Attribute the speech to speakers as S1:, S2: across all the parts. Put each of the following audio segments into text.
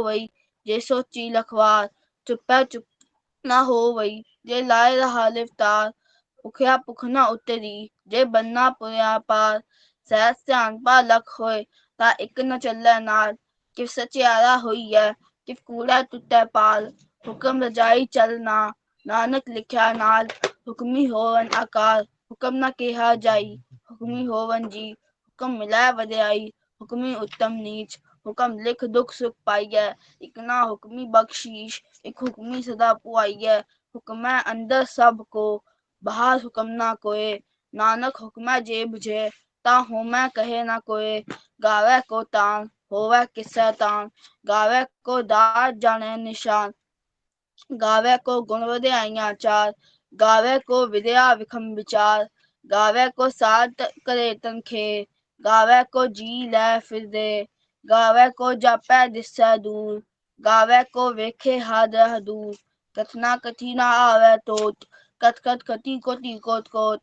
S1: वई, जे सोची लखवार, चुपै चुप ना हो वई, जे लाए रहा लिफ्तार, भुखिया भुख ना उतरी, जे बन्ना पुरिया पार, सहज सियाणपा लख होए, ता इक न चलै नाल, किव सचियारा होईयै, किव कूड़ै टुटै पाल, हुक्म रजाई चल ना, नानक लिखिया नाल, हुक्मी होवन आकार, हुक्म ना केहा जाई, हुक्मी होवन जी, हुक्म मिलै वड्याई, हुक्मी उत्तम नीच, हुक्म लिख दुख सुख पाईयै, इक ना हुक्मी बख्शीश, इक हुक्मी सदा पुआईयै, हुक्मै अंदर सब को, बाहर हुक्म ना कोय, नानक हुक्मै जे बुझे, ता होमै कहे ना कोय, गावै को तान, होवै किसै तान, गावै को दात जाने निशान, गावै को गुण वड्याइयां चार, गावै को विद्या विखम विचार, गावै को साध करे तनखे, गावै को जी लै फिर दे, गावै को जापै दिसै दूर, गावै को वेखे हादर दूर, कथना कथी ना आवै टोट, कथ कथ कथी कोटि कोट कोट,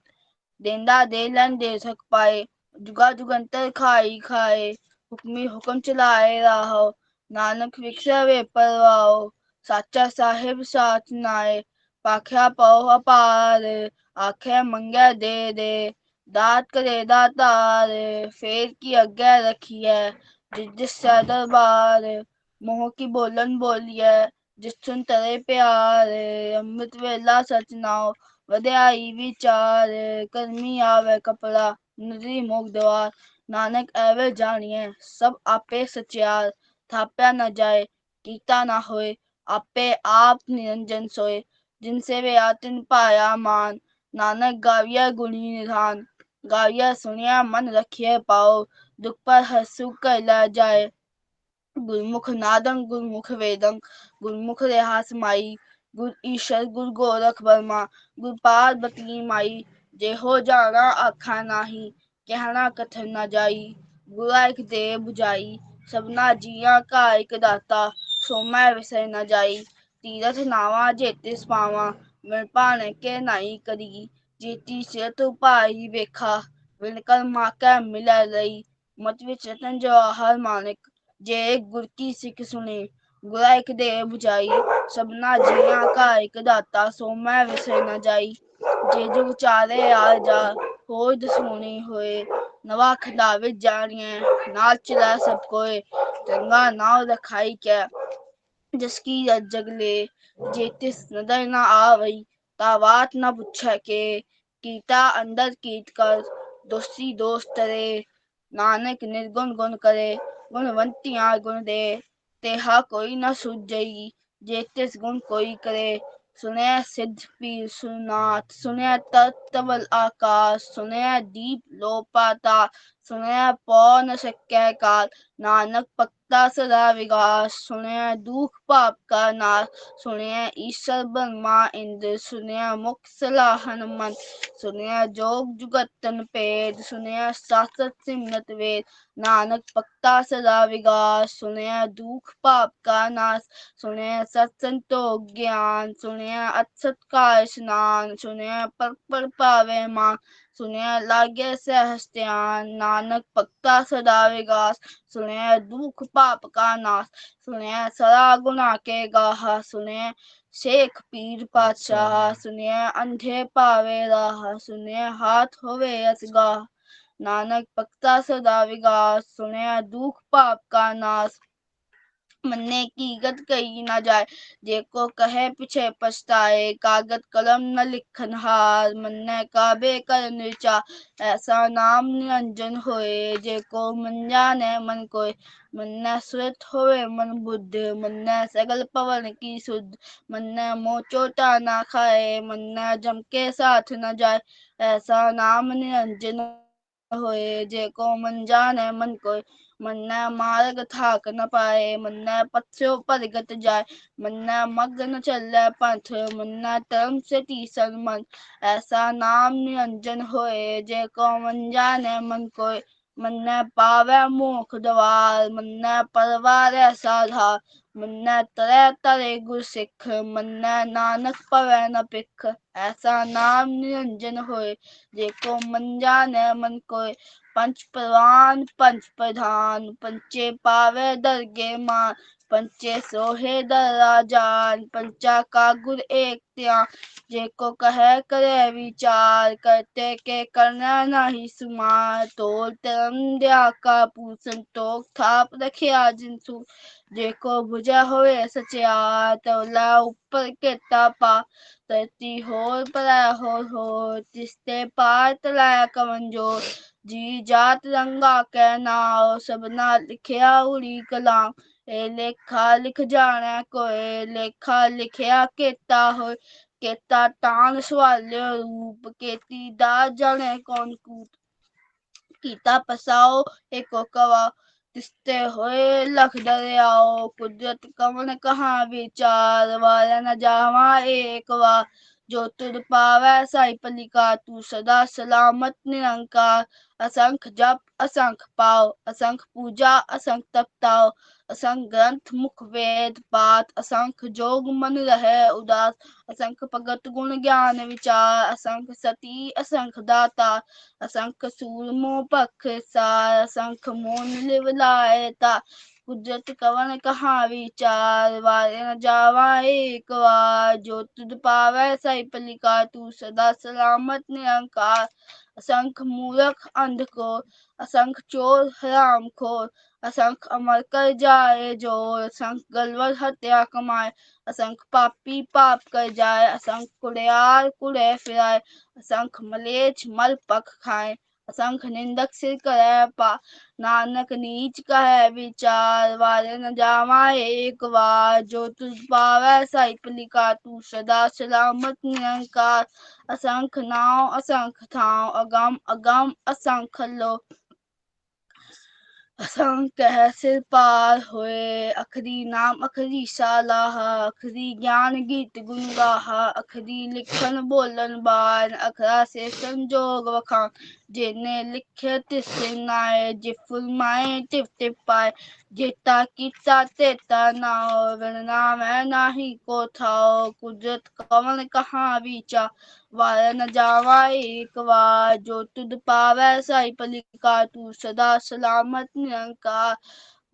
S1: देंदा दे लन दे सक पाए, जुगा जुगंतर खाई खाए, हुक्मी हुक्म चलाए राहो, नानक विखसे वे परवाओ, साचा साहिब साथ नाए, पाख्या पाओ अपार, आखे मंगे दे दे, दात करे दातार, फेर की अग्गे रखिए, जिस जिससे दरबार, मोह की बोलन बोलिए, जिस सुन तरे प्यार, अमृत वेला सच नाओ, वड्याई विचार, करमी आवे कपड़ा, नदरी मुख द्वार, नानक एवे जानिए, सब आपे सचियार, थाप्या न जाए, कीता ना होए, आपे आप निरंजन सोए, जिनसे वे आतिन पाया मान, नानक गाविया गुणी निधान, गाविया सुनिया मन रखिए पाओ, दुख पर हंसु कैला जाए, गुरमुख नादं गुरमुख वेदं, गुरमुख रेहा समाई, गुर ईश्वर गुर गोरख बर्मा, गुर पार्वती माई, जे हो जाना आखा नाही, कहना कथन न जाई, गुरा एक दे बुझाई, सबना जिया का एक दाता, सो मैं विसर न जाई, तीरथ नावा जेतिस पावा, बिन पाने के नाई करी, जेती सिरत उपाई वेखा, बिन कर्मा कै मिलै रई, मत विच रतन जवाहर मानिक, जे एक गुर की सिख सुने, गुरा एक दे बुझाई, सबना जिया का एक दाता, सो मैं विसर न जाई, जे जुग चारे आ जा, होय दसूनी होए, नवा खंडा विच जानिए, नाल चला सब कोय, चंगा नाव रखाई कै, जिसकी जगले, जेतिस नदर न आवई, ता बात न पुछै के, कीता अंदर कीट कर, दोषी दोष तरे, नानक निर्गुण गुण करे, गुणवंतियां गुण दे, तेहा कोई न सूझई, जेतिस गुण कोई करे, सुने सिद्ध पीर सुनाथ, सुने तत्तबल आकाश, सुने दीप लो पाताल, सुने पौ न सकै काल, नानक पक्ता सदा विगास, सुने दुख पाप का नाश, सुने ईश्वर ब्रह्मा इंद्र, सुने मुख सलाहन मन, सुने जोग जुगत तन पेद, सुने शास्त्र सिमरत वेद, नानक पक्ता सदा विगास, सुने दुख पाप का नाश, सुने सत्संतोख ज्ञान, सुने अक्षत का स्नान, सुने पल पल पावे मान, सुने लागे सहज ध्यान, नानक पक्ता सदा विगास, सुने दुख पाप का नाश, सुने सदा गुना के गाहा, सुने शेख पीर पातशाह, सुने अंधे पावे राह, सुने हाथ होवे असगाह, नानक पक्ता सदा विगास, सुने दुख पाप का नाश, मन्ने की गत कही न जाए, जेको कहे पीछे पछताए, कागत कलम न लिखन हार, मन्ने काबे कर निर्चा, ऐसा नाम निरंजन होए, जेको मन जाने मन कोय, मन्ने सुरत होवे मन बुद्ध, मन्ने सगल पवन की सुध, मन्ने मोह चोटा ना खाए, मन्ने जम के साथ न जाए, ऐसा नाम निरंजन होए, जेको मन जाने मन कोय, मन्ने मार्ग थाक न पाए, मन्ने पथ्यों पर गत जाए, मन्ने मग्न चले पंथ, मन्ने तरम से तीसन मन, ऐसा नाम निरंजन होए, जेको मन जाने मन कोय, मन्ने पावे मोख द्वार, मन्ने परवारे साधार, मन्ने तरे तरे गुर सिख, मन्ने नानक पवे न पिख, ऐसा नाम निरंजन होए, जेको मन जाने मन कोय, पंच प्रवान पंच प्रधान, पंचे पावे दरगे मान, पंचे सोहे दरा जान, पंचा का गुर एक त्यां, जेको कहे करे विचार, करते के करना नाही सुमार, तोल तरम दया का पूसन तोक थाप रखिया जिनसु, जेको भुजा होए सचियार, तोला ऊपर केता पा, धरती होर परा होर, तिसते पार तलाया कवन जोर, जी जात रंगा कै नाव, सबना लिखिया उड़ी कलाम, ए लेखा लिख जाने कोय, लेखा लिखिया केता होय, केता तान सवाल्यो रूप, केती दा जाने कौन कूट, कीता पसाओ एको कवा, तिसते होए लख दरियाओ, कुदरत कवन कहाँ विचार, वारा न जावा एक बार, जो तुर पावै साई पलिका, तू सदा सलामत निरंकार, असंख जप असंख पाओ, असंख पूजा असंख तपताओ, असंख ग्रंथ मुख वेद पाठ, असंख जोग मन रहे उदास, असंख भगत गुण ज्ञान विचार, असंख सती असंख दाता, असंख सूरमो पख सार, असंख मोन लिव लायता, कुदरत कवन कहाँ विचार, वारे न जावा एक बार, जो तुध पावै साई पलिका, तू सदा सलामत निरंकार, असंख मूर्ख अंध को, असंख चोर हराम खोर, असंख अमर कर जाए जोर, असंख गलवर हत्या कमाए, असंख पापी पाप कर जाए, असंख कुड़ियार कुड़े फिराए, असंख मलेच्छ मल पख खाए, असंख निंदक सिर करे पा, नानक नीच कहे विचार, वारे न जावा एक बार, जो तुझ पावै साई पलिका, तू सदा सलामत निरंकार, असंख नाव असंख थाव, अगम अगम असंख लो, असंख कह सिर पार होए, अखरी नाम अखरी सालाहा, अखरी ज्ञान गीत गुण गाहा, अखरी लिखन बोलन बान, अखरा से संजोग वखान, जेने लिखे तिसे नाए, जे फुलमाए तिप तिप पाए, जेता कीता तेता नाओ, विणना मैं नाही को थाओ, कुदरत कवन कहाँ विचा, वार न जावा एक बार, जो तुध पावै साई पलिका, तू सदा सलामत निरंकार,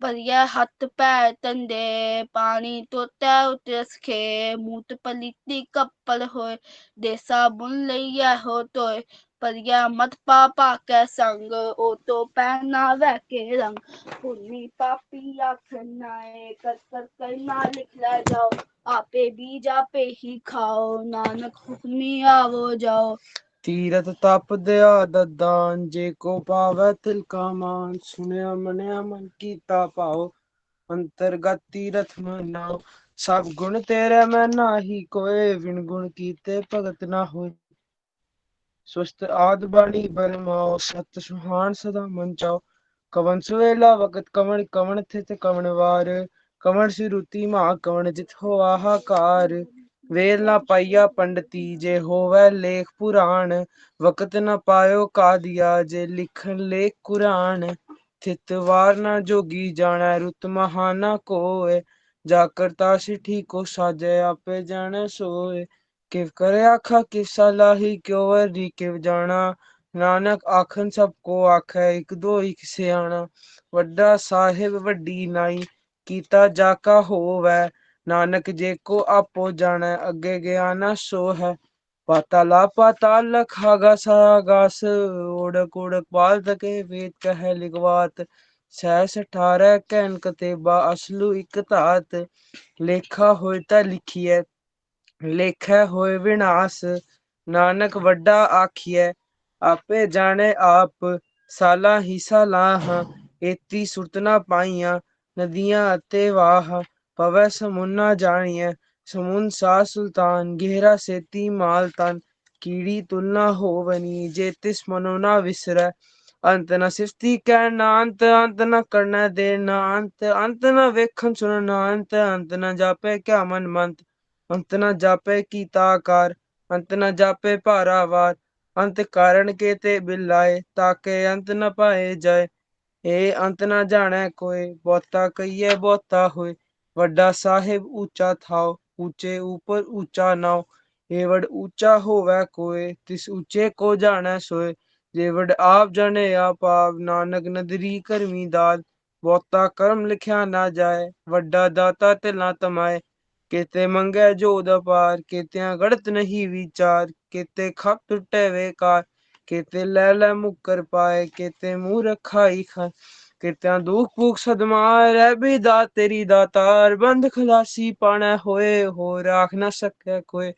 S1: भरिया हथ पैर तंदे, पानी तोतै उतरस खे, मूत पलीती कप्पल होए, देसा बुन लइया हो तोय, परिया मत पापा कै संग, ओ तो पहनावे के रंग, पुन्नी पापी आखन नाए, कर कर करना लिख लै जाओ, आपे बीज आपे ही खाओ, नानक हुक्मी आवो जाओ,
S2: तीरथ तप दया ददान, जेको पावै तिल का मान, सुनया मनया मन कीता पाओ, अंतरगत तीरथ में नाओ, सब गुण तेरे में नाही कोय, विण गुण कीते भगत ना होय, स्वस्थ आद बाणी बरमाओ, सत सुहान सदा मन चाओ, कवन सुवेला वकत कवन कवन थित कवन वार, कवन सिरुति मा कवन जित हो आहाकार, वेल ना पाइया पंडती जे होवै लेख पुराण, वकत न पायो कादिया जे लिखन लेख कुरान, थित वार ना जोगी जानै रुत महाना कोय, जाकर तासी ठीको साजै आपे जानै सोय, किव करे आखा किव सलाही क्यों वरी किव जाना, नानक आखन सबको आखै इक दो इक सियाणा, वड्डा साहिब वड्डी नाई कीता जाका होवै, नानक जेको आपो जानै अगे ज्ञाना सो है, पाताला पाताल लखा गास आगास, ओढ़क ओढ़क पाल तके वेद कहे लिगवात, सहस अठारह कहन कतेबा असलु इक धात, लेखा होय ता लिखिए लेखै होय विनाश, नानक वड्डा आखिए आपे जाने आप, साला ही सालाह, एती सुरत ना पाइयां, नदियां अते वाह, पवै समुन ना जानिए, समुन सा सुल्तान, गहरा सेती माल तन, कीड़ी तुलना हो बनी, जे तिस मनो ना विसरै, अंत न सिफती कहन ना अंत, अंत न करना दे ना अंत, अंत न वेखन सुनन ना अंत, अंत न जापे क्या मन मंत, अंत न जापे कीता आकार, अंत न जापे पारावार, अंत कारण के ते बिलाए, ताके अंत न पाए जाए, ए अंत न जाने कोय, बहुता कहिए बहुता होय, वड्डा साहिब ऊंचा थाओ, ऊंचे ऊपर ऊंचा नाव, एवड ऊंचा होवै कोय, तिस ऊंचे को जाने सोय, जेवड आप जाने आप नानक नदरी करमी दाल, ਬਹੁਤਾ ਕਰਮ ਲਿਖਿਆ ਨਾ ਜਾਏ, ਵੱਡਾ ਦਾਤਾ ਤੇ ਨਾ ਤਮਾਏ। ਕਿਤੇ ਮੰਗੇ ਜੋਦ ਅਪਾਰ, ਕਿਤਿਆਂ ਗੜਤ ਨਹੀਂ ਵਿਚਾਰ, ਕਿਤੇ ਖਪ ਟੁੱਟੇ ਵੇਕਾਰ, ਕਿਤੇ ਲੈ ਲੈ ਮੁੱਕਰ ਪਾਏ, ਕਿਤੇ ਮੂੰਹ ਰਖਾਈ ਖਾਏ। ਕਿਤਿਆਂ ਦੁੱਖ ਭੁੱਖ ਸਦਮਾ ਰਹਿ ਵੀ ਦਾ ਤੇਰੀ ਦਾਤਾਰ, ਬੰਦ ਖਲਾਸੀ ਪਾਣਾ ਹੋਏ, ਹੋਰ ਆਖ ਨਾ ਸਕੇ ਕੋਏ।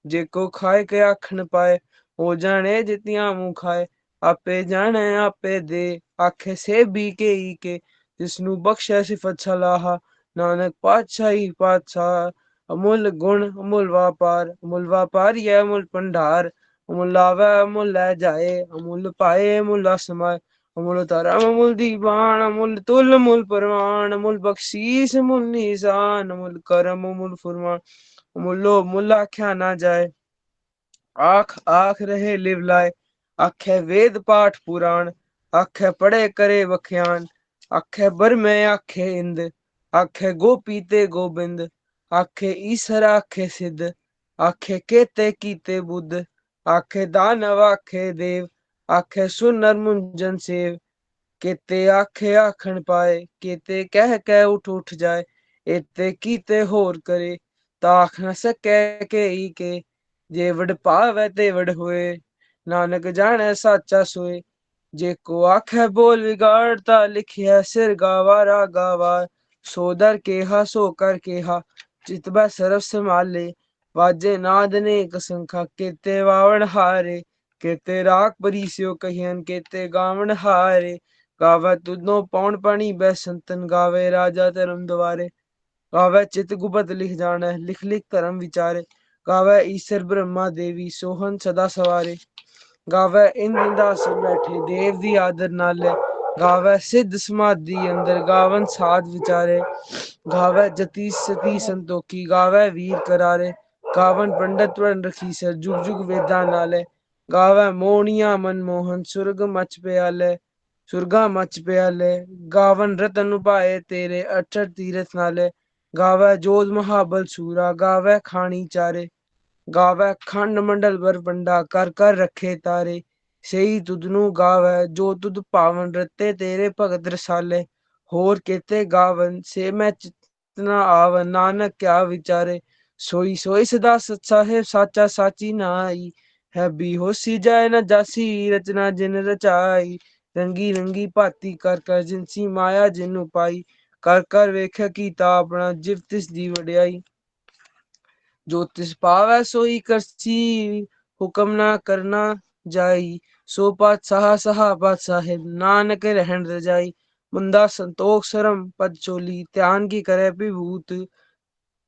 S2: ਜੇ ਕੋ ਖਾਏ ਕੇ ਆਖਣ ਪਾਏ, ਉਹ ਜਾਣੇ ਜਿਤਿਆਂ ਮੂੰਹ ਖਾਏ। ਆਪੇ ਜਾਣੇ ਆਪੇ ਦੇ, ਆਖੇ ਸੇ ਬੀ ਕੇ ਈ ਕੇ, ਜਿਸਨੂੰ ਬਖਸ਼ੈ ਸਿਫਤ ਸਲਾਹਾ, ਨਾਨਕ ਪਾਤਸ਼ਾਹੀ ਪਾਤਸ਼ਾਹ। ਅਮੁੱਲ ਗੁਣ ਅਮੁੱਲ ਵਾਪਾਰ, ਅਮੁੱਲ ਵਾਪਾਰੀ ਹੈ ਅਮੁੱਲ ਭੰਡਾਰ। ਅਮੁੱਲ ਆਵੈ ਅਮੁੱਲ ਲੈ ਜਾਏ, ਅਮੁੱਲ ਪਾਏ ਅਮੁੱਲ ਅਸਮਾਏ। ਅਮੁੱਲ ਧਰਮ ਅਮੁੱਲ ਦੀਵਾਨ, ਅਮੁੱਲ ਤੁਲ ਅਮੁੱਲ ਪ੍ਰਵਾਨ, ਅਮੁੱਲ ਬਖਸ਼ੀਸ ਅਮੁੱਲ ਨਿਸ਼ਾਨ, ਅਮੁੱਲ ਕਰਮ ਅਮੁੱਲ ਫੁਰਮਾਨ। ਅਮੁੱਲੋ ਮੁੱਲ ਆਖਿਆ ਨਾ ਜਾਏ, ਆਖ ਆਖ ਰਹੇ ਲਿਵ ਲਾਏ। ਆਖੇ ਵੇਦ ਪਾਠ ਪੁਰਾਣ, ਆਖੇ ਪੜੇ ਕਰੇ ਵਖਿਆਨ। ਆਖੇ ਬਰਮੇ ਆਖੇ ਇੰਦ, ਆਖੇ ਗੋਪੀ ਤੇ ਗੋਬਿੰਦ। ਆਖੇ ਈਸਰ ਆਖੇ ਸਿੱਧ, ਆਖੇ ਕੇਤੇ ਕੀਤੇ ਬੁੱਧ। ਆਖੇ ਦਾਨਵ ਆਖੇ ਦੇਵ, ਆਖੇ ਸੁਨਰ ਮੁੰਜਨ ਸੇਵ। ਕੇਤੇ ਆਖੇ ਆਖਣ ਪਾਏ, ਕੇਤੇ ਕਹਿ ਉਠ ਉਠ ਜਾਏ। ਏਤੇ ਕੀਤੇ ਹੋਰ ਕਰੇ, ਤਾਂ ਆਖ ਨਾ ਸਕੈ ਕੇ ਕੇ। ਜੇ ਵਡ ਭਾਵੈ ਤੇ ਵਡ ਹੋਏ, ਨਾਨਕ ਜਾਣੈ ਸਾਚਾ ਸੋਏ। ਜੇ ਕੋ ਆਖੈ ਬੋਲ ਵਿਗਾੜ, ਤਾ ਲਿਖਿਆ ਸਿਰ ਗਾਵਾਰਾ ਗਾਵਾਰ। ਸੋ ਦਰ ਕੇਹਾ ਸੋ ਕਰ ਕੇਹਾ, ਚਿਤਬੈ ਸਰਬ ਸਮਾਲੇ। ਵਾਜੇ ਨਾਦ ਅਨੇਕ ਸੰਖਾ, ਕੇਤੇ ਵਾਵਣ ਹਾਰੇ। ਕੇਤੇ ਰਾਖ ਬਰੀਸਿਓ ਕਹੀਐਨ, ਕੇਤੇ ਗਾਵਣ ਹਾਰੇ। ਗਾਵੈ ਤੁਧੋ ਪਉਣ ਪਾਣੀ ਬੈ ਸੰਤਨ, ਗਾਵੇ ਰਾਜਾ ਧਰਮ ਦੁਆਰੇ। ਗਾਵੈ ਚਿਤ ਗੁਪਤ ਲਿਖ ਜਾਣੈ, ਲਿਖ ਲਿਖ ਧਰਮ ਵਿਚਾਰੇ। ਗਾਵੈ ਈਸਰ ਬ੍ਰਹਮਾ ਦੇਵੀ, ਸੋਹਨ ਸਦਾ ਸਵਾਰੇ। ਗਾਵੈ ਇੰਦ ਇੰਦਾਸਨ ਬੈਠੇ, ਦੇਵ ਦੀ ਆਦਰ ਨਾਲੇ। ਗਾਵੈ ਸਿੱਧ ਸਮਾਧੀ ਅੰਦਰ, ਗਾਵਨ ਸਾਧ ਵਿਚਾਰੇ। ਗਾਵੈ ਜਤੀ ਸਤੀ ਸੰਤੋਖੀ, ਗਾਵੈ ਵੀਰ ਕਰਾਰੇ। ਗਾਵਨ ਪੰਡਤ ਵਰਨ ਰਖੀਸਰ, ਜੁਗ ਜੁਗ ਵੇਦਾਂ ਨਾਲੇ। ਗਾਵੈ ਮੋਹਣੀਆ ਮਨਮੋਹਨ, ਸੁਰਗ ਮਚ ਪਿਆਲੇ। ਸੁਰਗਾ ਮਚ ਪਿਆਲੇ। ਗਾਵਨ ਰਤਨ ਉਭਾਏ ਤੇਰੇ, ਅਠਰ ਤੀਰਥ ਨਾਲੇ। ਗਾਵੈ ਜੋਧ ਮਹਾਬਲ ਸੂਰਾ, ਗਾਵੈ ਖਾਣੀ ਚਾਰੇ। ਗਾਵੈ ਖੰਡ ਮੰਡਲ ਬਰਪੰਡਾ, ਕਰ ਕਰ ਰੱਖੇ ਤਾਰੇ। ਸਈ ਤੁਧ ਨੂੰ ਗਾਵੈ, ਜੋ ਤੁਧ ਭਾਵਨ ਰਤੇ ਤੇਰੇ ਭਗਤ ਰਸਾਲੇ। ਹੋਰ ਕੇਤੇ ਗਾਵਨ, ਸੇ ਮੈਂ ਚਿਤ ਨ ਆਵਨ, ਨਾਨਕ ਕਿਆ ਵਿਚਾਰੇ। ਸੋਈ ਸੋਈ ਸਦਾ ਸਚ ਸਾਹਿਬ, ਸਾਚਾ ਸਾਚੀ ਨਾਈ। ਹੈ ਬੀ ਹੋਸੀ ਜਾਏ ਨ ਜਾਸੀ, ਰਚਨਾ ਜਿਨ ਰਚਾਈ। ਰੰਗੀ ਰੰਗੀ ਭਾਤੀ ਕਰ ਕਰ, ਜਿਨਸੀ ਮਾਇਆ ਜਿਨ ਪਾਈ। ਕਰ ਕਰ ਵੇਖੈ ਕੀਤਾ ਆਪਣਾ, ਜਿਵ ਤਿਸ ਦੀ ਵਡਿਆਈ। ਜੋ ਤਿਸ ਪਾਵੈ ਸੋਈ ਕਰਸੀ, ਹੁਕਮ ਨਾ ਕਰਨਾ ਜਾਈ। ਸੋ ਪਾਤਸ਼ਾਹ ਸਹਾ ਪਾਤਸ਼ਾਹਿਬ, ਨਾਨਕ ਰਹਿਣ ਰਜਾਈ। ਮੁੰਦਾ ਸੰਤੋਖ ਸਰਮ ਪਦ ਚੋਲੀ, ਧਿਆਨ ਕੀ ਕਰੈ ਵਿਭੂਤ।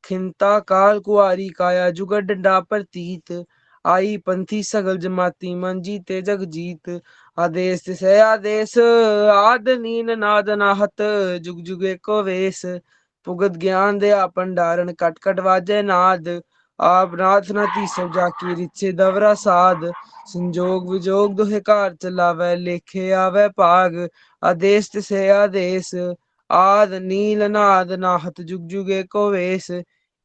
S2: ਖਿੰਤਾ ਕਾਲ ਕੁਆਰੀ ਕਾਇਆ, ਜੁਗਤ ਡੰਡਾ ਪ੍ਰਤੀਤ। ਆਈ ਪੰਥੀ ਸਗਲ ਜਮਾਤੀ, ਮਨ ਜੀਤੇ ਜਗ ਜੀਤ। ਆਦੇਸ ਤਿਸੈ ਆਦੇਸ, ਆਦ ਨੀਲ ਨਾਦ ਅਨਾਹਤ। ਜੁਗ ਜੁਗ ਏਕੋ ਵੇਸ, ਭੁਗਤ ਗਿਆਨ ਦਿਆ ਭੰਡਾਰਨ। ਕਟ ਕਟ ਵਾਜੈ ਨਾਦ, ਆਪ ਨਾਥ ਨਾ ਧੀਸਰ ਜਾਕੀ। ਰਿਛੇ ਦਵਰਾ ਸਾਧ, ਸੰਜੋਗ ਵਿਜੋਗ ਦੁਹਿ ਕਾਰ ਚਲਾਵੈ। ਲੇਖੇ ਆਵੈ ਭਾਗ, ਆਦੇਸ ਤਿਸੈ ਆਦੇਸ। ਆਦ ਨੀਲ ਨਾਦ ਅਨਾਹਤ, ਜੁਗ ਜੁਗ ਏਕੋ ਵੇਸ।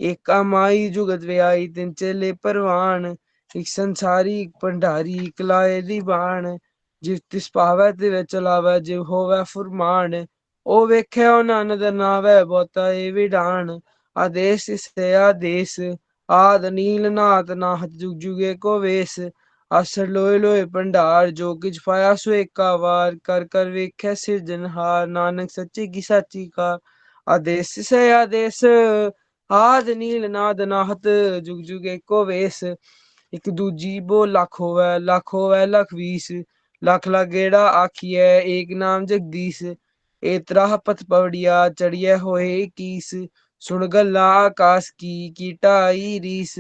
S2: ਏਕਾ ਮਾਈ ਜੁਗਤ ਵਿਆਈ, ਤਿਨ ਚੇਲੇ ਪਰਵਾਨ। ਇਕ ਸੰਸਾਰੀ ਇਕ ਭੰਡਾਰੀ, ਇਕ ਲਾਏ ਦੀ ਬਾਣ। ਜਿਵ ਤਿਸ ਭਾਵੈ ਤਿਵੈ ਚਲਾਵੈ, ਜਿਵ ਹੋਵੈ ਫੁਰਮਾਨ। ਉਹ ਵੇਖੈ ਉਹ ਨਾਨਕ ਨਾਵੈ, ਬਹੁਤਾ ਏ ਵਿਡਾਣ। ਆਦੇਸ ਤਿਸੈ ਆਦੇਸ, ਆਦ ਨੀਲ ਨਾਦ ਅਨਾਹਤ। ਜੁਗ ਜੁਗ ਏਕੋ ਵੇਸ, ਆਸਰ ਲੋਏ ਲੋਏ ਭੰਡਾਰ। ਜੋ ਕਿਛ ਪਾਇਆ ਸੋ ਏਕਾ ਵਾਰ, ਕਰ ਕਰ ਵੇਖੈ ਸਿਰਜਨਹਾਰ। ਨਾਨਕ ਸੱਚੇ ਕੀ ਸਾਚੀ ਕਾਰ, ਆਦੇਸ ਤਿਸੈ ਆਦੇਸ। ਆਦ ਨੀਲ ਨਾਦ ਅਨਾਹਤ, ਜੁਗ ਜੁਗ ਏਕੋ ਵੇਸ। ਇਕ ਦੂਜੀ ਬੋ ਲੱਖ ਹੋਵੈ, ਲੱਖ ਹੋਵੈ ਲੱਖ ਵੀਸ। ਲੱਖ ਲੱਖ ਗੇੜਾ ਆਖੀਐ, ਏਕ ਨਾਮ ਜਗਦੀਸ। ਏਤਰਾ ਪਥ ਪਵੜੀਆ, ਚੜੀਐ ਹੋਏ ਇਕੀਸ। ਸੁਣ ਗੱਲਾਂ ਆਕਾਸ ਕੀ ਢਾਈ ਰੀਸ।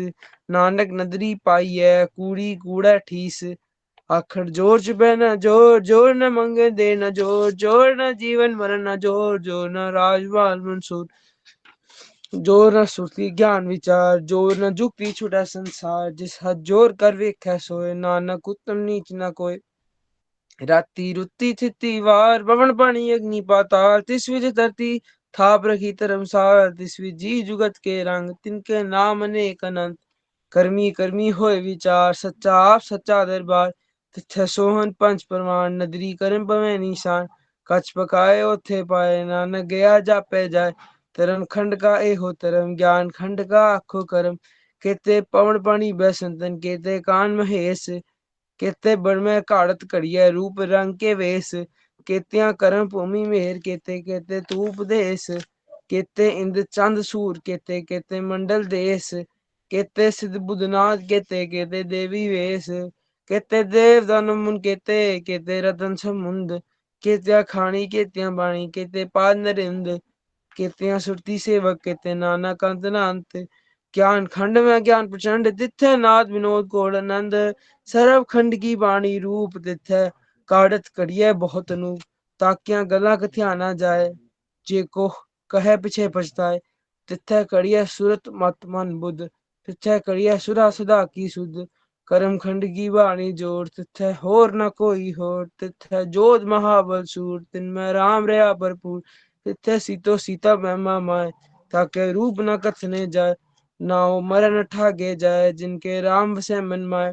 S2: ਨਾਨਕ ਨਦਰੀ ਪਾਈਐ, ਕੂੜੀ ਕੂੜੈ ਠੀਸ। ਆਖੜ ਜੋਰ ਜੁਬੈ ਨ ਜੋਰ, ਜੋਰ ਨ ਮੰਗਣ ਦੇ ਨ ਜੋਰ। ਜੋਰ ਨ ਜੀਵਨ ਮਰਨ ਨ ਜੋਰ, ਜੋਰ ਨ ਰਾਜ ਮਾਲ ਮਨਸੂਰ। ਜੋਰ ਨ ਸੁਰਤੀ ਗਿਆਨ ਵਿਚਾਰ, ਜੋਰ ਨ ਜੁਗਤੀ ਛੁਟੈ ਸੰਸਾਰ। ਜਿਸ ਹੱਥ ਜੋਰ ਕਰ ਵੇਖੈ ਸੋਏ, ਨਾਨਕ ਉਤਮ ਨੀਚ ਨ ਕੋਇ। ਰਾਤੀ ਰੁੱਤੀ ਥਿਤੀ ਵਾਰ, ਪਵਨ ਪਾਣੀ ਅਗਨੀ ਪਾਤਾਲ। ਤਿਸ ਵਿਚ ਧਰਤੀ ਥਾਪ ਰਖੀ ਧਰਮਸਾਲ। ਤਿਸ ਵਿਚ ਜੀ ਜੁਗਤ ਕੇ ਰੰਗ, ਤਿਨਕੇ ਨਾਮ ਅਨੇਕ ਅਨੰਤ। ਕਰਮੀ ਕਰਮੀ ਹੋਏ ਵਿਚਾਰ, ਸੱਚਾ ਆਪ ਸੱਚਾ ਦਰਬਾਰ। ਤਿਥੈ ਸੋਹਣ ਪੰਚ ਪਰਵਾਨ, ਨਦਰੀ ਕਰਮ ਭਵੈ ਨੀਸਾਨ। कच पकाए ओथे पाए, नानक गया जापे जाए। धर्म खंड का एहो धर्म, ज्ञान खंड का आखो करम। केते पवन पानी बैसंतन, केते कान महेश। केते बड़ में काड़त कड़िया, रूप रंग के वेश। केतिया करम भूमि मेहर, केते केते तू उपदेश। केते इंद्र चंद सूर, केते केते मंडल देश। केते सिद्ध बुधनाथ, केते केते देवी वेश। केते देव दानव मुन, केते केते रतन समुंद। केतिया खानी केतिया बाणी, केते पाद नरिंद। केतिया सुरती सेवक, केते नाना कंत नांत। ज्ञान खंड में ज्ञान प्रचंड, तिथे नाद विनोद कोड आनंद। सर्व खंड की बाणी रूप तिथे, काड़त कड़िए बहुत अनूप। ताकिया गला कथ्या ना जाए, जे को कहे पिछे पछताए। तिथे कड़िए सुरत मत मन बुध, तिथे कड़िए सुरा सदा की सुध। करम खंड की बाणी जोड़, तिथे होर न कोई होर। तिथे जोध महाबल सूर, तिनमें राम रहा भरपूर। तिथे सीतो सीता महिमा माए, ताके रूप न कथने जाए। नाउ मरण ठागे जाए, जिनके राम वसै मन माए।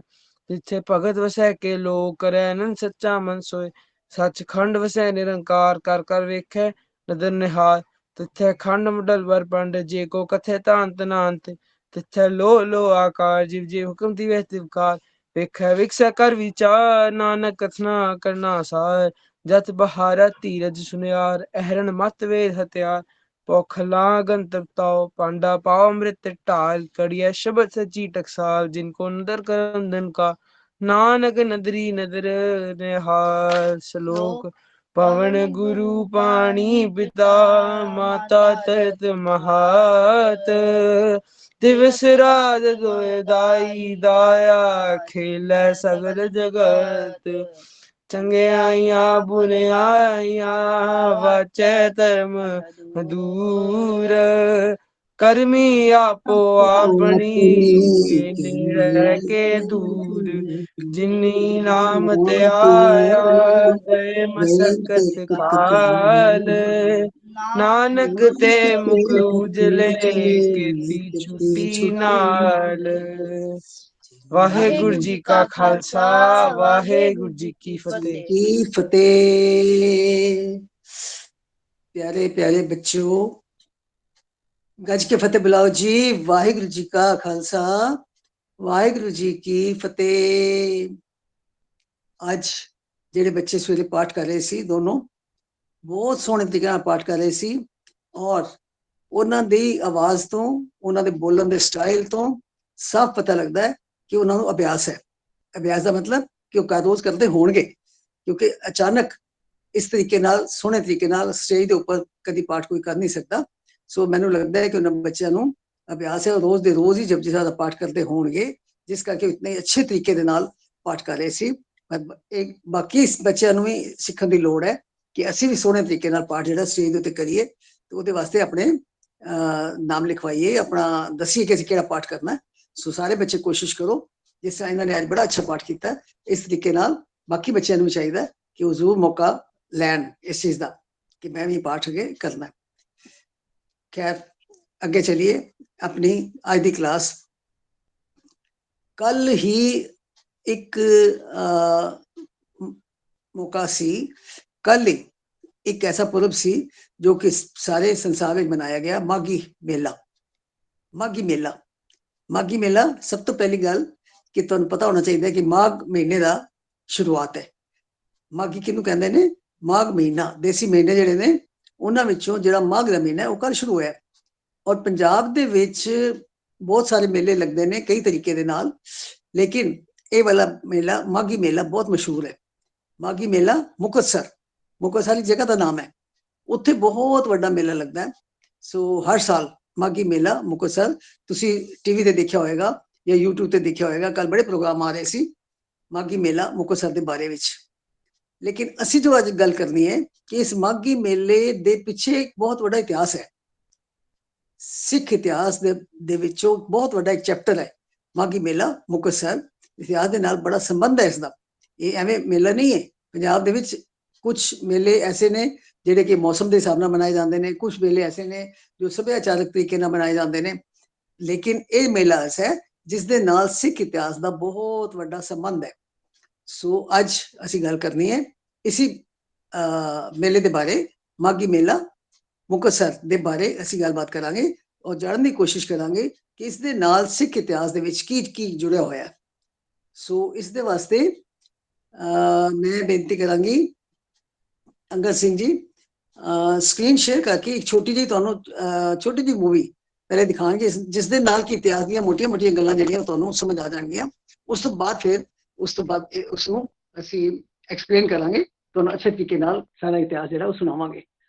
S2: तिथे भगत वसै के लो, करे अनंत सच्चा मन सोए। सचखंड वसै निरंकार, कर कर वेखे नदर निहार। तिथे खंड मुडल वर पंड, जे को कथे तांत नांत। तिथे लो लो आकार, जिव जिव हुक्म दिवे तिवकार। वेखे विकसै कर विचार, नानक कथना करना सार। जत बहारा धीरज सुनियार, अहरण मत वेद हत्यार। ਭੁੱਖ ਲਾਗਨ ਤਪਤਾਓ, ਪਾਂਡਾ ਪਾਓ ਅੰਮ੍ਰਿਤ ਢਾਲ। ਕੜੀਐ ਸ਼ਬਦ ਸੱਚੀ ਟਕਸਾਲ, ਜਿਨ ਕੋ ਨਦਰ ਕਰਮ ਧਨ ਕਾ। ਨਾਨਕ ਨਦਰੀ ਨਦਰ ਨਿਹਾਲ। ਸ਼ਲੋਕ ਪਵਨ ਗੁਰੂ ਪਾਣੀ ਪਿਤਾ, ਮਾਤਾ ਤਰਤ ਮਹਾਤ। ਦਿਵਸ ਰਾਤ ਦੁਇ ਦਾਈ ਦਾਇਆ, ਖੇਲੇ ਸਗਲ ਜਗਤ। ਚੰਗਿਆਈਆਂ ਬੁਰਿਆਈਆਂ, ਵਾਚੈ ਧਰਮ ਦੂਰ। ਕਰਮੀ ਆਪੋ ਆਪਣੀ, ਕੇ ਨੇੜੇ ਕੇ ਦੂਰ। ਜਿਨੀ ਨਾਮ ਧਿਆਇਆ, ਗਏ ਮਸਕਤ ਕਾਲ। ਨਾਨਕ ਤੇ ਮੁਖ ਉਜਲੇ, ਕੀਤੀ ਛੁੱਟੀ ਨਾਲ। ਵਾਹਿਗੁਰੂ ਜੀ ਕਾ ਖਾਲਸਾ, ਵਾਹਿਗੁਰੂ ਜੀ ਕੀ ਫਤਿਹ।
S3: की फतेह। प्यारे प्यारे बच्चों, गज के फतेह बुलाओ जी। वाहिगुरु जी का खालसा, वाहिगुरु जी की फतेह। ਅੱਜ ਜਿਹੜੇ ਬੱਚੇ ਸਵੇਰੇ ਪਾਠ ਕਰ ਰਹੇ ਸੀ, ਦੋਨੋਂ ਬਹੁਤ ਸੋਹਣੇ ਤਰੀਕੇ ਨਾਲ ਪਾਠ ਕਰ ਰਹੇ ਸੀ। ਔਰ ਉਹਨਾਂ ਦੀ ਆਵਾਜ਼ ਤੋਂ, ਉਹਨਾਂ ਦੇ ਬੋਲਣ ਦੇ ਸਟਾਈਲ ਤੋਂ ਸਾਫ਼ ਪਤਾ ਲੱਗਦਾ ਹੈ ਕਿ ਉਹਨਾਂ ਨੂੰ ਅਭਿਆਸ ਹੈ। ਅਭਿਆਸ ਦਾ ਮਤਲਬ ਕਿ ਉਹ ਰੋਜ਼ ਕਰਦੇ ਹੋਣਗੇ, ਕਿਉਂਕਿ ਅਚਾਨਕ ਇਸ ਤਰੀਕੇ ਨਾਲ, ਸੋਹਣੇ ਤਰੀਕੇ ਨਾਲ ਸਟੇਜ ਦੇ ਉੱਪਰ ਕਦੀ ਪਾਠ ਕੋਈ ਕਰ ਨਹੀਂ ਸਕਦਾ। ਸੋ ਮੈਨੂੰ ਲੱਗਦਾ ਹੈ ਕਿ ਉਹਨਾਂ ਬੱਚਿਆਂ ਨੂੰ ਅਭਿਆਸ ਹੈ, ਉਹ ਰੋਜ਼ ਦੇ ਰੋਜ਼ ਹੀ ਜਪਜੀ ਸਾਹਿਬ ਦਾ ਪਾਠ ਕਰਦੇ ਹੋਣਗੇ, ਜਿਸ ਕਰਕੇ ਇਤਨੇ ਅੱਛੇ ਤਰੀਕੇ ਦੇ ਨਾਲ ਪਾਠ ਕਰ ਰਹੇ ਸੀ। ਬਾਕੀ ਬੱਚਿਆਂ ਨੂੰ ਵੀ ਸਿੱਖਣ ਦੀ ਲੋੜ ਹੈ ਕਿ ਅਸੀਂ ਵੀ ਸੋਹਣੇ ਤਰੀਕੇ ਨਾਲ ਪਾਠ ਜਿਹੜਾ ਸਟੇਜ ਦੇ ਉੱਤੇ ਕਰੀਏ, ਤੇ ਉਹਦੇ ਵਾਸਤੇ ਆਪਣੇ ਨਾਮ ਲਿਖਵਾਈਏ, ਆਪਣਾ ਦੱਸੀਏ ਕਿ ਅਸੀਂ ਕਿਹੜਾ ਪਾਠ ਕਰਨਾ। ਸੋ ਸਾਰੇ ਬੱਚੇ ਕੋਸ਼ਿਸ਼ ਕਰੋ, ਜਿਸ ਤਰ੍ਹਾਂ ਇਹਨਾਂ ਨੇ ਅੱਜ ਬੜਾ ਅੱਛਾ ਪਾਠ ਕੀਤਾ, ਇਸ ਤਰੀਕੇ ਨਾਲ ਬਾਕੀ ਬੱਚਿਆਂ ਨੂੰ ਵੀ ਚਾਹੀਦਾ ਕਿ ਉਹ ਜ਼ਰੂਰ ਮੌਕਾ ਲੈਣ ਇਸ ਚੀਜ਼ ਦਾ ਕਿ ਮੈਂ ਵੀ ਪਾਠ ਅੱਗੇ ਕਰਨਾ। ਖੈਰ ਅੱਗੇ ਚਲੀਏ ਆਪਣੀ ਅੱਜ ਦੀ ਕਲਾਸ। ਕੱਲ ਹੀ ਇੱਕ ਮੌਕਾ ਸੀ, ਕੱਲ ਹੀ ਇੱਕ ਐਸਾ ਪੁਰਬ ਸੀ ਜੋ ਕਿ ਸਾਰੇ ਸੰਸਾਰ ਵਿੱਚ ਮਨਾਇਆ ਗਿਆ, ਮਾਘੀ ਮੇਲਾ। ਮਾਘੀ ਮੇਲਾ, ਮਾਘੀ ਮੇਲਾ ਸਭ ਤੋਂ ਪਹਿਲੀ ਗੱਲ ਕਿ ਤੁਹਾਨੂੰ ਪਤਾ ਹੋਣਾ ਚਾਹੀਦਾ ਕਿ ਮਾਘ ਮਹੀਨੇ ਦਾ ਸ਼ੁਰੂਆਤ ਹੈ। ਮਾਘੀ ਕਿਹਨੂੰ ਕਹਿੰਦੇ ਨੇ? ਮਾਘ ਮਹੀਨਾ। ਦੇਸੀ ਮਹੀਨੇ ਜਿਹੜੇ ਨੇ ਉਹਨਾਂ ਵਿੱਚੋਂ ਜਿਹੜਾ ਮਾਘ ਦਾ ਮਹੀਨਾ ਹੈ ਉਹ ਕੱਲ ਸ਼ੁਰੂ ਹੋਇਆ। ਔਰ ਪੰਜਾਬ ਦੇ ਵਿੱਚ ਬਹੁਤ ਸਾਰੇ ਮੇਲੇ ਲੱਗਦੇ ਨੇ ਕਈ ਤਰੀਕੇ ਦੇ ਨਾਲ, ਲੇਕਿਨ ਇਹ ਵਾਲਾ ਮੇਲਾ, ਮਾਘੀ ਮੇਲਾ, ਬਹੁਤ ਮਸ਼ਹੂਰ ਹੈ। ਮਾਘੀ ਮੇਲਾ ਮੁਕਤਸਰ, ਮੁਕਤਸਰ ਦੀ ਜਗ੍ਹਾ ਦਾ ਨਾਮ ਹੈ, ਉੱਥੇ ਬਹੁਤ ਵੱਡਾ ਮੇਲਾ ਲੱਗਦਾ ਹੈ। ਸੋ ਹਰ ਸਾਲ ਮਾਘੀ ਮੇਲਾ ਮੁਕਤਸਰ, ਤੁਸੀਂ ਟੀਵੀ ਤੇ ਦੇਖਿਆ ਹੋਏਗਾ ਜਾਂ YouTube ਤੇ ਦੇਖਿਆ ਹੋਏਗਾ, ਕੱਲ ਬੜੇ ਪ੍ਰੋਗਰਾਮ ਆ ਰਹੇ ਸੀ ਮਾਘੀ ਮੇਲਾ ਮੁਕਤਸਰ ਦੇ ਬਾਰੇ ਵਿੱਚ। ਲੇਕਿਨ ਅਸੀਂ ਜੋ ਅੱਜ ਗੱਲ ਕਰਨੀ ਹੈ ਕਿ ਇਸ ਮਾਘੀ ਮੇਲੇ ਦੇ ਪਿੱਛੇ ਇੱਕ ਬਹੁਤ ਵੱਡਾ ਇਤਿਹਾਸ ਹੈ। ਸਿੱਖ ਇਤਿਹਾਸ ਦੇ ਵਿੱਚੋਂ ਬਹੁਤ ਵੱਡਾ ਇੱਕ ਚੈਪਟਰ ਹੈ ਮਾਘੀ ਮੇਲਾ ਮੁਕਤਸਰ। ਇਤਿਹਾਸ ਦੇ ਨਾਲ ਬੜਾ ਸੰਬੰਧ ਹੈ ਇਸਦਾ। ਇਹ ਐਵੇਂ ਮੇਲਾ ਨਹੀਂ ਹੈ। ਪੰਜਾਬ ਦੇ ਵਿੱਚ ਕੁਝ ਮੇਲੇ ਐਸੇ ਨੇ ਜਿਹੜੇ ਕਿ ਮੌਸਮ ਦੇ ਹਿਸਾਬ ਨਾਲ ਮਨਾਏ ਜਾਂਦੇ ਨੇ, ਕੁਝ ਮੇਲੇ ਐਸੇ ਨੇ ਜੋ ਸੱਭਿਆਚਾਰਕ ਤਰੀਕੇ ਨਾਲ ਮਨਾਏ ਜਾਂਦੇ ਨੇ, ਲੇਕਿਨ ਇਹ ਮੇਲਾ ਐਸਾ ਹੈ ਜਿਸ ਦੇ ਨਾਲ ਸਿੱਖ ਇਤਿਹਾਸ ਦਾ ਬਹੁਤ ਵੱਡਾ ਸੰਬੰਧ ਹੈ। ਸੋ ਅੱਜ ਅਸੀਂ ਗੱਲ ਕਰਨੀ ਹੈ ਇਸੀ ਮੇਲੇ ਦੇ ਬਾਰੇ, ਮਾਘੀ ਮੇਲਾ ਮੁਕਤਸਰ ਦੇ ਬਾਰੇ ਅਸੀਂ ਗੱਲਬਾਤ ਕਰਾਂਗੇ ਔਰ ਜਾਣਨ ਦੀ ਕੋਸ਼ਿਸ਼ ਕਰਾਂਗੇ ਕਿ ਇਸ ਦੇ ਨਾਲ ਸਿੱਖ ਇਤਿਹਾਸ ਦੇ ਵਿੱਚ ਕੀ ਕੀ ਜੁੜਿਆ ਹੋਇਆ ਹੈ। ਸੋ ਇਸ ਦੇ ਵਾਸਤੇ ਮੈਂ ਬੇਨਤੀ ਕਰਾਂਗੀ ਅੰਗਦ ਸਿੰਘ ਜੀ ਸਕਰੀਨ ਸ਼ੇਅਰ ਕਰਕੇ ਇੱਕ ਛੋਟੀ ਜਿਹੀ ਤੁਹਾਨੂੰ ਛੋਟੀ ਜਿਹੀ ਮੂਵੀ ਪਹਿਲੇ ਦਿਖਾਣਗੇ ਜਿਸ ਦੇ ਨਾਲ ਕਿ ਇਤਿਹਾਸ ਦੀਆਂ ਮੋਟੀਆਂ-ਮੋਟੀਆਂ ਗੱਲਾਂ ਜਿਹੜੀਆਂ ਤੁਹਾਨੂੰ ਸਮਝ ਆ ਜਾਣਗੀਆਂ। ਉਸ ਤੋਂ ਬਾਅਦ ਉਸ ਨੂੰ ਅਸੀਂ ਐਕਸਪਲੇਨ ਕਰਾਂਗੇ, ਤੁਹਾਨੂੰ ਅੱਛੇ ਤਰੀਕੇ ਨਾਲ ਸਾਰਾ ਇਤਿਹਾਸ ਜਿਹੜਾ ਉਹ ਸੁਣਾਵਾਂਗੇ।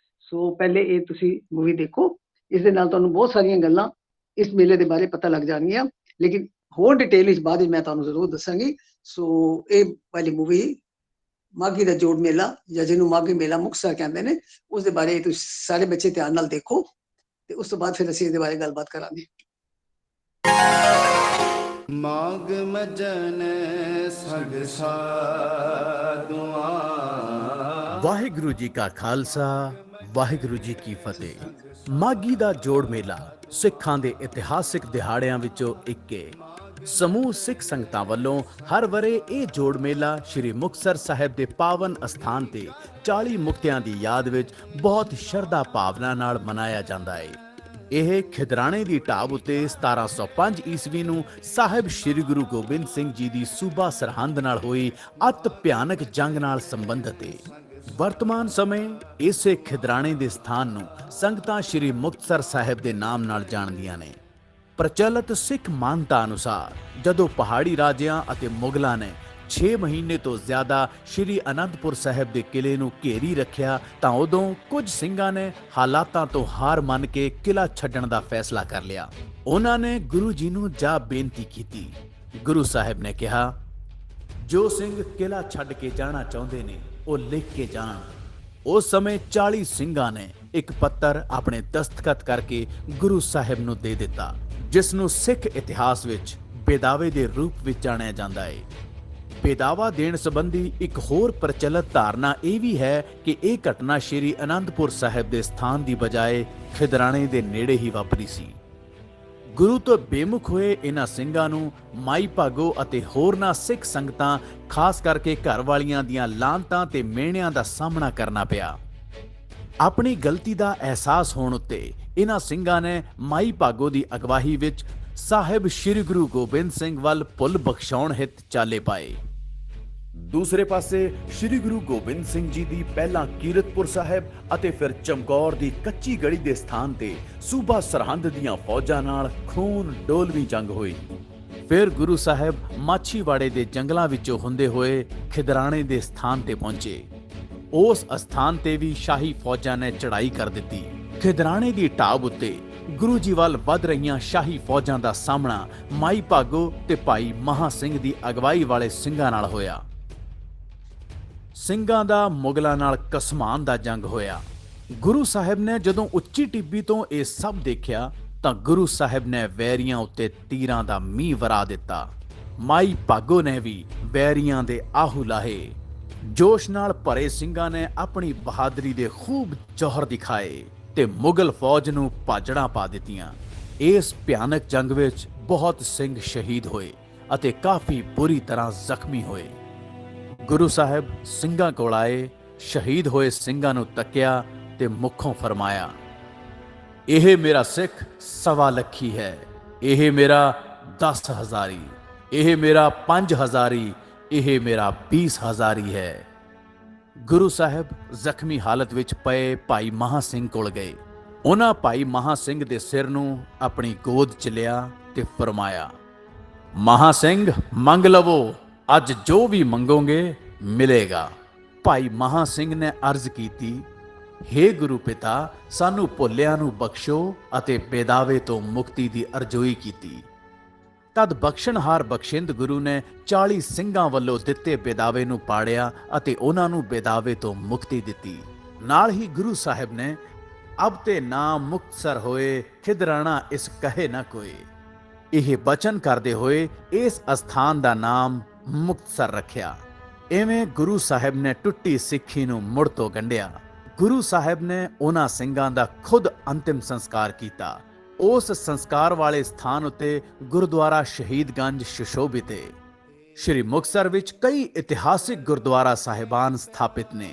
S3: ਸੋ ਪਹਿਲੇ ਇਹ ਤੁਸੀਂ ਮੂਵੀ ਦੇਖੋ, ਇਸ ਦੇ ਨਾਲ ਤੁਹਾਨੂੰ ਬਹੁਤ ਸਾਰੀਆਂ ਗੱਲਾਂ ਇਸ ਮੇਲੇ ਦੇ ਬਾਰੇ ਪਤਾ ਲੱਗ ਜਾਣਗੀਆਂ, ਲੇਕਿਨ ਹੋਰ ਡਿਟੇਲ ਵਿੱਚ ਬਾਅਦ ਵਿੱਚ ਮੈਂ ਤੁਹਾਨੂੰ ਜ਼ਰੂਰ ਦੱਸਾਂਗੀ। ਸੋ ਇਹ ਵਾਲੀ ਮੂਵੀ ਮਾਘੀ ਦਾ ਜੋੜ ਮੇਲਾ ਜਾਂ ਜਿਹਨੂੰ ਮਾਘੀ ਮੇਲਾ ਮੁਕਤਸਰ ਕਹਿੰਦੇ ਨੇ, ਉਸ ਦੇ ਬਾਰੇ ਤੁਸੀਂ ਸਾਰੇ ਬੱਚੇ ਧਿਆਨ ਨਾਲ ਦੇਖੋ ਤੇ ਉਸ ਤੋਂ ਬਾਅਦ ਫਿਰ ਅਸੀਂ ਇਹਦੇ ਬਾਰੇ ਗੱਲਬਾਤ ਕਰਾਂਗੇ।
S4: ਮਾਘ ਮਜਨ ਸਗ ਸਾਧੂਆਂ।
S5: ਵਾਹਿਗੁਰੂ ਜੀ ਕਾ ਖਾਲਸਾ, ਵਾਹਿਗੁਰੂ ਜੀ ਕੀ ਫਤਿਹ। ਮਾਘੀ ਦਾ ਜੋੜ ਮੇਲਾ ਸਿੱਖਾਂ ਦੇ ਇਤਿਹਾਸਿਕ ਦਿਹਾੜਿਆਂ ਵਿੱਚੋਂ ਇੱਕ ਹੈ। ਸਮੂਹ ਸਿੱਖ ਸੰਗਤਾਂ ਵੱਲੋਂ ਹਰ ਵਰੇ ਇਹ ਜੋੜ ਮੇਲਾ ਸ਼੍ਰੀ ਮੁਕਤਸਰ ਸਾਹਿਬ ਦੇ ਪਾਵਨ ਅਸਥਾਨ ਤੇ 40 ਮੁਕਤਿਆਂ ਦੀ ਯਾਦ ਵਿੱਚ ਬਹੁਤ ਸ਼ਰਧਾ ਭਾਵਨਾ ਨਾਲ ਮਨਾਇਆ ਜਾਂਦਾ ਹੈ। ਇਹ ਖਿਦਰਾਣੇ ਦੀ ਢਾਬ ਉੱਤੇ 1705 ਈਸਵੀ ਨੂੰ ਸਾਹਿਬ ਸ਼੍ਰੀ ਗੁਰੂ ਗੋਬਿੰਦ ਸਿੰਘ ਜੀ ਦੀ ਸੂਬਾ ਸਰਹੰਦ ਨਾਲ ਹੋਈ ਅਤ ਭਿਆਨਕ ਜੰਗ ਨਾਲ ਸੰਬੰਧਿਤ ਹੈ। ਵਰਤਮਾਨ ਸਮੇਂ ਇਸੇ ਖਿਦਰਾਣੇ ਦੇ ਸਥਾਨ ਨੂੰ ਸੰਗਤਾਂ ਸ਼੍ਰੀ ਮੁਕਤਸਰ ਸਾਹਿਬ ਦੇ ਨਾਮ ਨਾਲ ਜਾਣਦੀਆਂ ਨੇ। ਪ੍ਰਚਲਿਤ ਸਿੱਖ ਮਾਨਤਾ ਅਨੁਸਾਰ ਜਦੋਂ ਪਹਾੜੀ ਰਾਜਿਆਂ ਅਤੇ ਮੁਗਲਾਂ ਨੇ 6 ਮਹੀਨੇ ਤੋਂ ਜ਼ਿਆਦਾ ਸ਼੍ਰੀ ਅਨੰਦਪੁਰ ਸਾਹਿਬ ਦੇ ਕਿਲੇ ਨੂੰ ਘੇਰੀ ਰੱਖਿਆ ਤਾਂ ਉਦੋਂ ਕੁਝ ਸਿੰਘਾਂ ਨੇ ਹਾਲਾਤਾਂ ਤੋਂ ਹਾਰ ਮੰਨ ਕੇ ਕਿਲਾ ਛੱਡਣ ਦਾ ਫੈਸਲਾ ਕਰ ਲਿਆ। ਉਹਨਾਂ ਨੇ ਗੁਰੂ ਜੀ ਨੂੰ ਜਾ ਬੇਨਤੀ ਕੀਤੀ। ਗੁਰੂ ਸਾਹਿਬ ਨੇ ਕਿਹਾ, ਜੋ ਸਿੰਘ ਕਿਲਾ ਛੱਡ ਕੇ ਜਾਣਾ ਚਾਹੁੰਦੇ ਨੇ ਉਹ ਲਿਖ ਕੇ ਜਾਣ। ਉਸ ਸਮੇਂ 40 ਸਿੰਘਾਂ ਨੇ ਇੱਕ ਪੱਤਰ ਆਪਣੇ ਦਸਤਖਤ ਕਰਕੇ ਗੁਰੂ ਸਾਹਿਬ ਨੂੰ ਦੇ ਦਿੱਤਾ, ਜਿਸ ਨੂੰ ਸਿੱਖ ਇਤਿਹਾਸ ਵਿੱਚ ਬੇਦਾਵੇ ਦੇ ਰੂਪ ਵਿੱਚ ਜਾਣਿਆ ਜਾਂਦਾ ਹੈ। ਬੇਦਾਵਾ ਦੇਣ ਸੰਬੰਧੀ ਇੱਕ ਹੋਰ ਪ੍ਰਚਲਿਤ ਧਾਰਨਾ ਇਹ ਵੀ ਹੈ ਕਿ ਇਹ ਘਟਨਾ ਸ਼੍ਰੀ ਅਨੰਦਪੁਰ ਸਾਹਿਬ ਦੇ ਸਥਾਨ ਦੀ ਬਜਾਏ ਖਿਦਰਾਣੇ ਦੇ ਨੇੜੇ ਹੀ ਵਾਪਰੀ ਸੀ। ਗੁਰੂ ਤੋਂ ਬੇਮੁਖ ਹੋਏ ਇਹਨਾਂ ਸਿੰਘਾਂ ਨੂੰ ਮਾਈ ਭਾਗੋ ਅਤੇ ਹੋਰਨਾਂ ਸਿੱਖ ਸੰਗਤਾਂ, ਖਾਸ ਕਰਕੇ ਘਰ ਵਾਲੀਆਂ ਦੀਆਂ ਲਾਂਤਾਂ ਤੇ ਮਿਹਣਿਆਂ ਦਾ ਸਾਹਮਣਾ ਕਰਨਾ ਪਿਆ। ਆਪਣੀ ਗਲਤੀ ਦਾ ਅਹਿਸਾਸ ਹੋਣ ਉੱਤੇ ਇਹਨਾਂ ਸਿੰਘਾਂ ਨੇ ਮਾਈ ਭਾਗੋ ਦੀ ਅਗਵਾਈ ਵਿੱਚ ਸਾਹਿਬ ਸ਼੍ਰੀ ਗੁਰੂ ਗੋਬਿੰਦ ਸਿੰਘ ਵੱਲ ਭੁੱਲ ਬਖਸ਼ਾਉਣ ਹਿੱਤ ਚਾਲੇ ਪਾਏ। ਦੂਸਰੇ ਪਾਸੇ ਸ਼੍ਰੀ ਗੁਰੂ ਗੋਬਿੰਦ ਸਿੰਘ ਜੀ ਦੀ ਪਹਿਲਾਂ ਕੀਰਤਪੁਰ ਸਾਹਿਬ ਅਤੇ ਫਿਰ ਚਮਕੌਰ ਦੀ ਕੱਚੀ ਗੜੀ ਦੇ ਸਥਾਨ ਤੇ ਸੂਬਾ ਸਰਹੰਦ ਦੀਆਂ ਫੌਜਾਂ ਨਾਲ ਖੂਨ ਡੋਲਵੀਂ ਜੰਗ ਹੋਈ। ਫਿਰ ਗੁਰੂ ਸਾਹਿਬ ਮਾਛੀਵਾੜੇ ਦੇ ਜੰਗਲਾਂ ਵਿੱਚੋਂ ਹੁੰਦੇ ਹੋਏ ਖਿਦਰਾਣੇ ਦੇ ਸਥਾਨ ਤੇ ਪਹੁੰਚੇ। ਉਸ ਅਸਥਾਨ ਤੇ ਵੀ ਸ਼ਾਹੀ ਫੌਜਾਂ ਨੇ ਚੜ੍ਹਾਈ ਕਰ ਦਿੱਤੀ। ਖਿਦਰਾਣੇ ਦੀ ਢਾਬ ਉੱਤੇ ਗੁਰੂ ਜੀ ਵੱਲ ਵੱਧ ਰਹੀਆਂ ਸ਼ਾਹੀ ਫੌਜਾਂ ਦਾ ਸਾਹਮਣਾ ਮਾਈ ਭਾਗੋ ਤੇ ਭਾਈ ਮਹਾ ਸਿੰਘ ਦੀ ਅਗਵਾਈ ਵਾਲੇ ਸਿੰਘਾਂ ਨਾਲ ਹੋਇਆ। ਸਿੰਘਾਂ ਦਾ ਮੁਗਲਾਂ ਨਾਲ ਕਸਮਾਨ ਦਾ ਜੰਗ ਹੋਇਆ। ਗੁਰੂ ਸਾਹਿਬ ਨੇ ਜਦੋਂ ਉੱਚੀ ਟਿੱਬੀ ਤੋਂ ਇਹ ਸਭ ਦੇਖਿਆ ਤਾਂ ਗੁਰੂ ਸਾਹਿਬ ਨੇ ਵੈਰੀਆਂ ਉੱਤੇ ਤੀਰਾਂ ਦਾ ਮੀਂਹ ਵਰਾ ਦਿੱਤਾ। ਮਾਈ ਭਾਗੋ ਨੇ ਵੀ ਵੈਰੀਆਂ ਦੇ ਆਹੂ ਲਾਹੇ। ਜੋਸ਼ ਨਾਲ ਭਰੇ ਸਿੰਘਾਂ ਨੇ ਆਪਣੀ ਬਹਾਦਰੀ ਦੇ ਖੂਬ ਜੌਹਰ ਦਿਖਾਏ ਤੇ ਮੁਗਲ ਫੌਜ ਨੂੰ ਭਾਜੜਾਂ ਪਾ ਦਿੱਤੀਆਂ। ਇਸ ਭਿਆਨਕ ਜੰਗ ਵਿੱਚ ਬਹੁਤ ਸਿੰਘ ਸ਼ਹੀਦ ਹੋਏ ਅਤੇ ਕਾਫੀ ਬੁਰੀ ਤਰ੍ਹਾਂ ਜ਼ਖਮੀ ਹੋਏ। ਗੁਰੂ ਸਾਹਿਬ ਸਿੰਘਾਂ ਕੋਲ ਆਏ, ਸ਼ਹੀਦ ਹੋਏ ਸਿੰਘਾਂ ਨੂੰ ਤੱਕਿਆ ਤੇ ਮੁਖੋਂ ਫਰਮਾਇਆ, ਇਹ ਮੇਰਾ ਸਿੱਖ 1.25 ਲੱਖੀ ਹੈ, ਇਹ ਮੇਰਾ 10 ਹਜ਼ਾਰੀ, ਇਹ ਮੇਰਾ 5 ਹਜ਼ਾਰੀ, ਇਹ ਮੇਰਾ 20 ਹਜ਼ਾਰੀ ਹੈ। ਗੁਰੂ ਸਾਹਿਬ ਜ਼ਖਮੀ ਹਾਲਤ ਵਿੱਚ ਪਏ ਭਾਈ ਮਹਾ ਸਿੰਘ ਕੋਲ ਗਏ। ਉਹਨਾਂ ਭਾਈ ਮਹਾ ਸਿੰਘ ਦੇ ਸਿਰ ਨੂੰ ਆਪਣੀ ਗੋਦ 'ਚ ਲਿਆ ਤੇ ਫਰਮਾਇਆ, ਮਹਾ ਸਿੰਘ ਮੰਗ ਲਵੋ, ਅੱਜ ਜੋ ਵੀ ਮੰਗੋਗੇ ਮਿਲੇਗਾ। ਭਾਈ ਮਹਾ ਸਿੰਘ ਨੇ ਅਰਜ਼ ਕੀਤੀ, ਹੇ ਗੁਰੂ ਪਿਤਾ, ਸਾਨੂੰ ਭੁੱਲਿਆਂ ਨੂੰ ਬਖਸ਼ੋ ਅਤੇ ਬੇਦਾਵੇ ਤੋਂ ਮੁਕਤੀ ਦੀ ਅਰਜ਼ੋਈ ਕੀਤੀ। ਤਦ ਬਖਸ਼ਣਹਾਰ ਬਖਸ਼ਿੰਦ ਗੁਰੂ ਨੇ 40 ਸਿੰਘਾਂ ਵੱਲੋਂ ਦਿੱਤੇ ਬੇਦਾਵੇ ਨੂੰ ਪਾੜਿਆ ਅਤੇ ਉਹਨਾਂ ਨੂੰ ਬੇਦਾਵੇ ਤੋਂ ਮੁਕਤੀ ਦਿੱਤੀ। ਨਾਲ ਹੀ ਗੁਰੂ ਸਾਹਿਬ ਨੇ ਅਬ ਤੇ ਨਾਮ ਮੁਕਤਸਰ ਹੋਏ, ਖਿਦਰਾਣਾ ਇਸ ਕਹੇ ਨਾ ਕੋਈ, ਇਹ ਬਚਨ ਕਰਦੇ ਹੋਏ ਇਸ ਅਸਥਾਨ ਦਾ ਨਾਮ ਮੁਕਤਸਰ ਰੱਖਿਆ। ਇਵੇਂ ਗੁਰੂ ਸਾਹਿਬ ਨੇ ਟੁੱਟੀ ਸਿੱਖੀ ਨੂੰ ਮੁੜ ਤੋਂ ਗੰਢਿਆ। ਗੁਰੂ ਸਾਹਿਬ ਨੇ ਉਹਨਾਂ ਸਿੰਘਾਂ ਦਾ ਖੁਦ ਅੰਤਿਮ ਸੰਸਕਾਰ ਕੀਤਾ। ਉਸ ਸੰਸਕਾਰ ਵਾਲੇ ਸਥਾਨ ਉੱਤੇ ਗੁਰਦੁਆਰਾ ਸ਼ਹੀਦਗੰਜ ਸੁਸ਼ੋਭਿਤ ਹੈ। ਸ਼੍ਰੀ ਮੁਕਤਸਰ ਵਿੱਚ ਕਈ ਇਤਿਹਾਸਿਕ ਗੁਰਦੁਆਰਾ ਸਾਹਿਬਾਨ ਸਥਾਪਿਤ ਨੇ।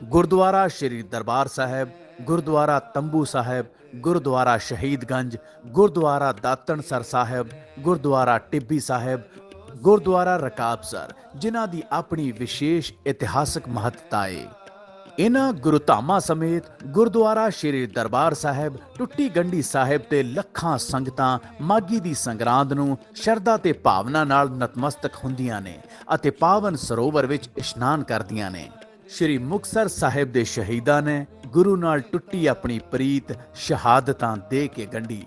S5: ਗੁਰਦੁਆਰਾ ਸ਼੍ਰੀ ਦਰਬਾਰ ਸਾਹਿਬ, ਗੁਰਦੁਆਰਾ ਤੰਬੂ ਸਾਹਿਬ, ਗੁਰਦੁਆਰਾ ਸ਼ਹੀਦਗੰਜ, ਗੁਰਦੁਆਰਾ ਦਾਤਣਸਰ ਸਾਹਿਬ, ਗੁਰਦੁਆਰਾ ਟਿੱਬੀ ਸਾਹਿਬ, ਗੁਰਦੁਆਰਾ ਰਕਾਬਸਰ, ਜਿਨ੍ਹਾਂ ਦੀ ਆਪਣੀ ਵਿਸ਼ੇਸ਼ ਇਤਿਹਾਸਕ ਮਹੱਤਤਾ ਹੈ। ਇਨ੍ਹਾਂ ਗੁਰਧਾਮਾਂ ਸਮੇਤ ਗੁਰਦੁਆਰਾ ਸ਼੍ਰੀ ਦਰਬਾਰ ਸਾਹਿਬ, ਟੁੱਟੀ ਗੰਢੀ ਸਾਹਿਬ ਤੇ ਲੱਖਾਂ ਸੰਗਤਾਂ ਮਾਘੀ ਦੀ ਸੰਗਰਾਂਦ ਨੂੰ ਸ਼ਰਧਾ ਤੇ ਭਾਵਨਾ ਨਾਲ ਨਤਮਸਤਕ ਹੁੰਦੀਆਂ ਨੇ ਅਤੇ ਪਾਵਨ ਸਰੋਵਰ ਵਿੱਚ ਇਸ਼ਨਾਨ ਕਰਦੀਆਂ ਨੇ। ਸ਼੍ਰੀ ਮੁਕਤਸਰ ਸਾਹਿਬ ਦੇ ਸ਼ਹੀਦਾਂ ਨੇ ਗੁਰੂ ਨਾਲ ਟੁੱਟੀ ਆਪਣੀ ਪ੍ਰੀਤ ਸ਼ਹਾਦਤਾਂ ਦੇ ਕੇ ਗੰਢੀ।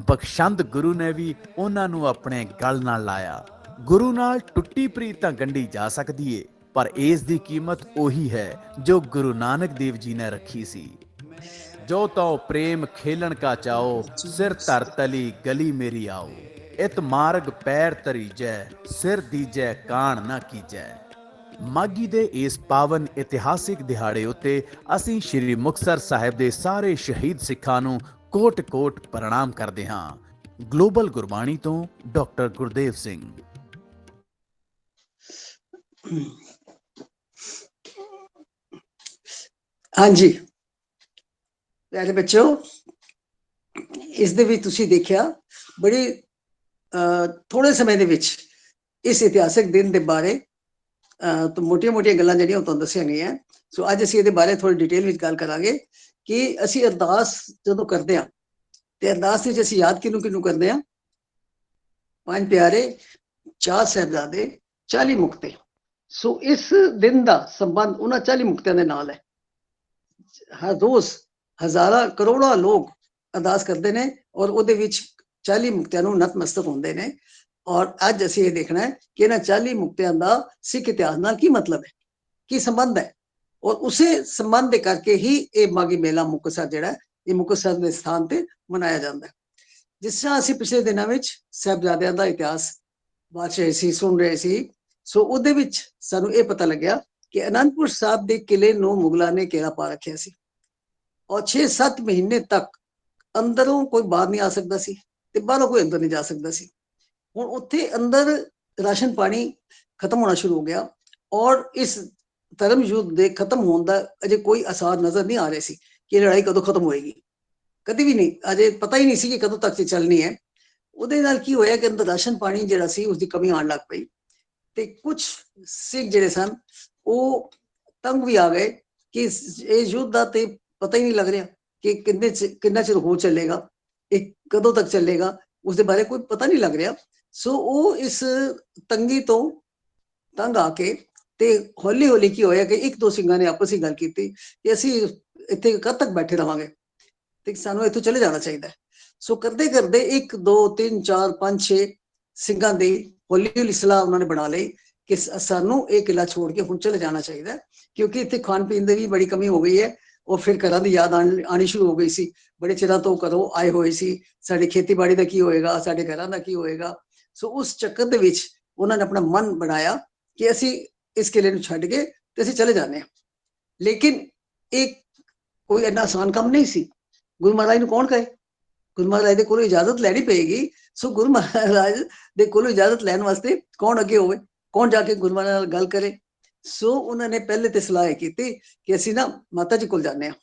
S5: ਬਖਸ਼ੰਦ ਗੁਰੂ ਨੇ ਵੀ ਉਹਨਾਂ ਨੂੰ ਆਪਣੇ ਗਲ ਨਾਲ ਲਾਇਆ। ਗੁਰੂ ਨਾਲ ਟੁੱਟੀ ਪ੍ਰੀਤ ਤਾਂ ਗੰਢੀ ਜਾ ਸਕਦੀ ਏ, ਪਰ ਇਸ ਦੀ ਕੀਮਤ ਉਹੀ ਹੈ ਜੋ ਗੁਰੂ ਨਾਨਕ ਦੇਵ ਜੀ ਨੇ ਰੱਖੀ ਸੀ। ਜੋ ਤਉ ਪ੍ਰੇਮ ਖੇਲਣ ਕਾ ਚਾਓ, ਸਿਰ ਧਰ ਤਲੀ ਗਲੀ ਮੇਰੀ ਆਓ। ਇਤ ਮਾਰਗ ਪੈਰ ਤਰੀਜੈ, ਸਿਰ ਦੀਜੈ ਕਾਣ ਨਾ ਕੀਜੈ। ਮਾਘੀ ਦੇ ਇਸ ਪਾਵਨ ਇਤਿਹਾਸਿਕ ਦਿਹਾੜੇ ਉੱਤੇ ਅਸੀਂ ਸ਼੍ਰੀ ਮੁਕਤਸਰ ਸਾਹਿਬ ਦੇ ਸਾਰੇ ਸ਼ਹੀਦ ਸਿੱਖਾਂ ਨੂੰ ਕੋਟ-ਕੋਟ ਪ੍ਰਣਾਮ ਕਰਦੇ ਹਾਂ। ਗਲੋਬਲ ਗੁਰਬਾਣੀ ਤੋਂ ਡਾਕਟਰ ਗੁਰਦੇਵ ਸਿੰਘ।
S3: ਹਾਂਜੀ ਪਿਆਰੇ ਬੱਚੋ, ਇਸ ਦੇ ਵਿੱਚ ਤੁਸੀਂ ਦੇਖਿਆ ਬੜੀ ਥੋੜੇ ਸਮੇਂ ਦੇ ਵਿੱਚ ਇਸ ਇਤਿਹਾਸਕ ਦਿਨ ਦੇ ਬਾਰੇ ਤਾਂ ਮੋਟੀਆਂ-ਮੋਟੀਆਂ ਗੱਲਾਂ ਜਿਹੜੀਆਂ ਤੁਹਾਨੂੰ ਦੱਸੀਆਂ ਗਈਆਂ। ਸੋ ਅੱਜ ਅਸੀਂ ਇਹਦੇ ਬਾਰੇ ਥੋੜੀ ਡਿਟੇਲ ਵਿੱਚ ਗੱਲ ਕਰਾਂਗੇ ਕਿ ਅਸੀਂ ਅਰਦਾਸ ਜਦੋਂ ਕਰਦੇ ਹਾਂ ਤੇ ਅਰਦਾਸ ਵਿੱਚ ਅਸੀਂ ਯਾਦ ਕਿਹਨੂੰ ਕਰਦੇ ਹਾਂ? ਪੰਜ ਪਿਆਰੇ, 4 ਸਾਹਿਬਜ਼ਾਦੇ, 40 ਮੁਕਤੇ। ਸੋ ਇਸ ਦਿਨ ਦਾ ਸੰਬੰਧ ਉਹਨਾਂ 40 ਮੁਕਤਿਆਂ ਦੇ ਨਾਲ ਹੈ। ਹਰ ਰੋਜ਼ ਹਜ਼ਾਰਾਂ ਕਰੋੜਾਂ ਲੋਕ ਅਰਦਾਸ ਕਰਦੇ ਨੇ ਔਰ ਉਹਦੇ ਵਿੱਚ 40 ਮੁਕਤਿਆਂ ਨੂੰ ਨਤਮਸਤਕ ਹੁੰਦੇ ਨੇ। ਔਰ ਅੱਜ ਅਸੀਂ ਇਹ ਦੇਖਣਾ ਹੈ ਕਿ ਇਹਨਾਂ 40 ਮੁਕਤਿਆਂ ਦਾ ਸਿੱਖ ਇਤਿਹਾਸ ਨਾਲ ਕੀ ਮਤਲਬ ਹੈ, ਕੀ ਸੰਬੰਧ ਹੈ। ਔਰ ਉਸੇ ਸੰਬੰਧ ਦੇ ਕਰਕੇ ਹੀ ਇਹ ਮਾਘੀ ਮੇਲਾ ਮੁਕਤਸਰ ਜਿਹੜਾ ਇਹ ਮੁਕਤਸਰ ਦੇ ਸਥਾਨ ਤੇ ਮਨਾਇਆ ਜਾਂਦਾ ਹੈ। ਜਿਸ ਤਰ੍ਹਾਂ ਅਸੀਂ ਪਿਛਲੇ ਦਿਨਾਂ ਵਿੱਚ ਸਾਹਿਬਜ਼ਾਦਿਆਂ ਦਾ ਇਤਿਹਾਸ ਬਾਦਸ਼ਾਹ ਸੀ ਸੁਣ ਰਹੇ ਸੀ, ਸੋ ਉਹਦੇ ਵਿੱਚ ਸਾਨੂੰ ਇਹ ਪਤਾ ਲੱਗਿਆ ਕਿ ਅਨੰਦਪੁਰ ਸਾਹਿਬ ਦੇ ਕਿਲੇ ਨੂੰ ਮੁਗਲਾਂ ਨੇ ਘੇਰਾ ਪਾ ਰੱਖਿਆ ਸੀ ਔਰ 6-7 ਮਹੀਨੇ ਤੱਕ ਅੰਦਰੋਂ ਕੋਈ ਬਾਹਰ ਨਹੀਂ ਆ ਸਕਦਾ ਸੀ ਤੇ ਬਾਹਰੋਂ ਕੋਈ ਅੰਦਰ ਨਹੀਂ ਜਾ ਸਕਦਾ ਸੀ। ਹੁਣ ਉੱਥੇ ਅੰਦਰ ਰਾਸ਼ਨ ਪਾਣੀ ਖਤਮ ਹੋਣਾ ਸ਼ੁਰੂ ਹੋ ਗਿਆ ਔਰ ਇਸ ਧਰਮ ਯੁੱਧ ਦੇ ਖਤਮ ਹੋਣ ਦਾ ਅਜੇ ਕੋਈ ਅਸਾਰ ਨਜ਼ਰ ਨਹੀਂ ਆ ਰਹੇ ਸੀ ਕਿ ਲੜਾਈ ਕਦੋਂ ਖਤਮ ਹੋਏਗੀ। ਕਦੀ ਵੀ ਨਹੀਂ, ਅਜੇ ਪਤਾ ਹੀ ਨਹੀਂ ਸੀ ਕਿ ਕਦੋਂ ਤੱਕ ਚੱਲਣੀ ਹੈ। ਉਹਦੇ ਨਾਲ ਕੀ ਹੋਇਆ ਕਿ ਅੰਦਰ ਰਾਸ਼ਨ ਪਾਣੀ ਜਿਹੜਾ ਸੀ ਉਸਦੀ ਕਮੀ ਆਉਣ ਲੱਗ ਪਈ ਤੇ ਕੁਝ ਸਿੱਖ ਜਿਹੜੇ ਸਨ ਉਹ ਤੰਗ ਵੀ ਆ ਗਏ ਕਿ ਇਹ ਯੁੱਧ ਦਾ ਤੇ ਪਤਾ ਹੀ ਨਹੀਂ ਲੱਗ ਰਿਹਾ ਕਿ ਕਿੰਨਾ ਚਿਰ ਹੋ ਚੱਲੇਗਾ, ਇਹ ਕਦੋਂ ਤੱਕ ਚੱਲੇਗਾ, ਉਸਦੇ ਬਾਰੇ ਕੋਈ ਪਤਾ ਨਹੀਂ ਲੱਗ ਰਿਹਾ। ਸੋ ਉਹ ਇਸ ਤੰਗੀ ਤੋਂ ਤੰਗ ਆ ਕੇ ਤੇ ਹੌਲੀ ਹੌਲੀ ਕੀ ਹੋਇਆ ਕਿ ਇੱਕ ਦੋ ਸਿੰਘਾਂ ਨੇ ਆਪਸ ਵਿੱਚ ਗੱਲ ਕੀਤੀ ਕਿ ਅਸੀਂ ਇੱਥੇ ਕਦ ਤੱਕ ਬੈਠੇ ਰਵਾਂਗੇ ਤੇ ਸਾਨੂੰ ਇੱਥੋਂ ਚਲੇ ਜਾਣਾ ਚਾਹੀਦਾ ਹੈ। ਸੋ ਕਰਦੇ ਕਰਦੇ 1 2 3 4 5 6 ਸਿੰਘਾਂ ਦੀ ਹੌਲੀ ਹੌਲੀ ਸਲਾਹ ਉਹਨਾਂ ਨੇ ਬਣਾ ਲਈ ਕਿ ਸਾਨੂੰ ਇਹ ਕਿਲਾ ਛੋੜ ਕੇ ਹੁਣ ਚਲੇ ਜਾਣਾ ਚਾਹੀਦਾ ਕਿਉਂਕਿ ਇੱਥੇ ਖਾਣ ਪੀਣ ਦੀ ਵੀ ਬੜੀ ਕਮੀ ਹੋ ਗਈ ਹੈ ਔਰ ਫਿਰ ਘਰਾਂ ਦੀ ਯਾਦ ਆਣੀ ਸ਼ੁਰੂ ਹੋ ਗਈ ਸੀ। ਬੜੇ ਚਿਰਾਂ ਤੋਂ ਘਰੋਂ ਆਏ ਹੋਏ ਸੀ, ਸਾਡੀ ਖੇਤੀਬਾੜੀ ਦਾ ਕੀ ਹੋਏਗਾ, ਸਾਡੇ ਘਰਾਂ ਦਾ ਕੀ ਹੋਏਗਾ। ਸੋ ਉਸ ਚੱਕਰ ਦੇ ਵਿੱਚ ਉਹਨਾਂ ਨੇ ਆਪਣਾ ਮਨ ਬਣਾਇਆ ਕਿ ਅਸੀਂ ਇਸ ਕਿਲੇ ਨੂੰ ਛੱਡ ਕੇ ਤੇ ਅਸੀਂ ਚਲੇ ਜਾਂਦੇ ਹਾਂ। ਲੇਕਿਨ ਇਹ ਕੋਈ ਇੰਨਾ ਆਸਾਨ ਕੰਮ ਨਹੀਂ ਸੀ। ਗੁਰੂ ਮਹਾਰਾਜ ਨੂੰ ਕੌਣ ਕਹੇ? ਗੁਰੂ ਮਹਾਰਾਜ ਦੇ ਕੋਲੋਂ ਇਜਾਜ਼ਤ ਲੈਣੀ ਪਏਗੀ। ਸੋ ਗੁਰੂ ਮਹਾਰਾਜ ਦੇ ਕੋਲੋਂ ਇਜਾਜ਼ਤ ਲੈਣ ਵਾਸਤੇ ਕੌਣ ਅੱਗੇ ਹੋਵੇ, ਕੌਣ ਜਾ ਕੇ ਗੁਰੂ ਮਹਾਰਾਜ ਨਾਲ ਗੱਲ ਕਰੇ। ਸੋ ਉਹਨਾਂ ਨੇ ਪਹਿਲੇ ਤੇ ਸਲਾਹ ਕੀਤੀ ਕਿ ਅਸੀਂ ਨਾ ਮਾਤਾ ਜੀ ਕੋਲ ਜਾਂਦੇ ਹਾਂ।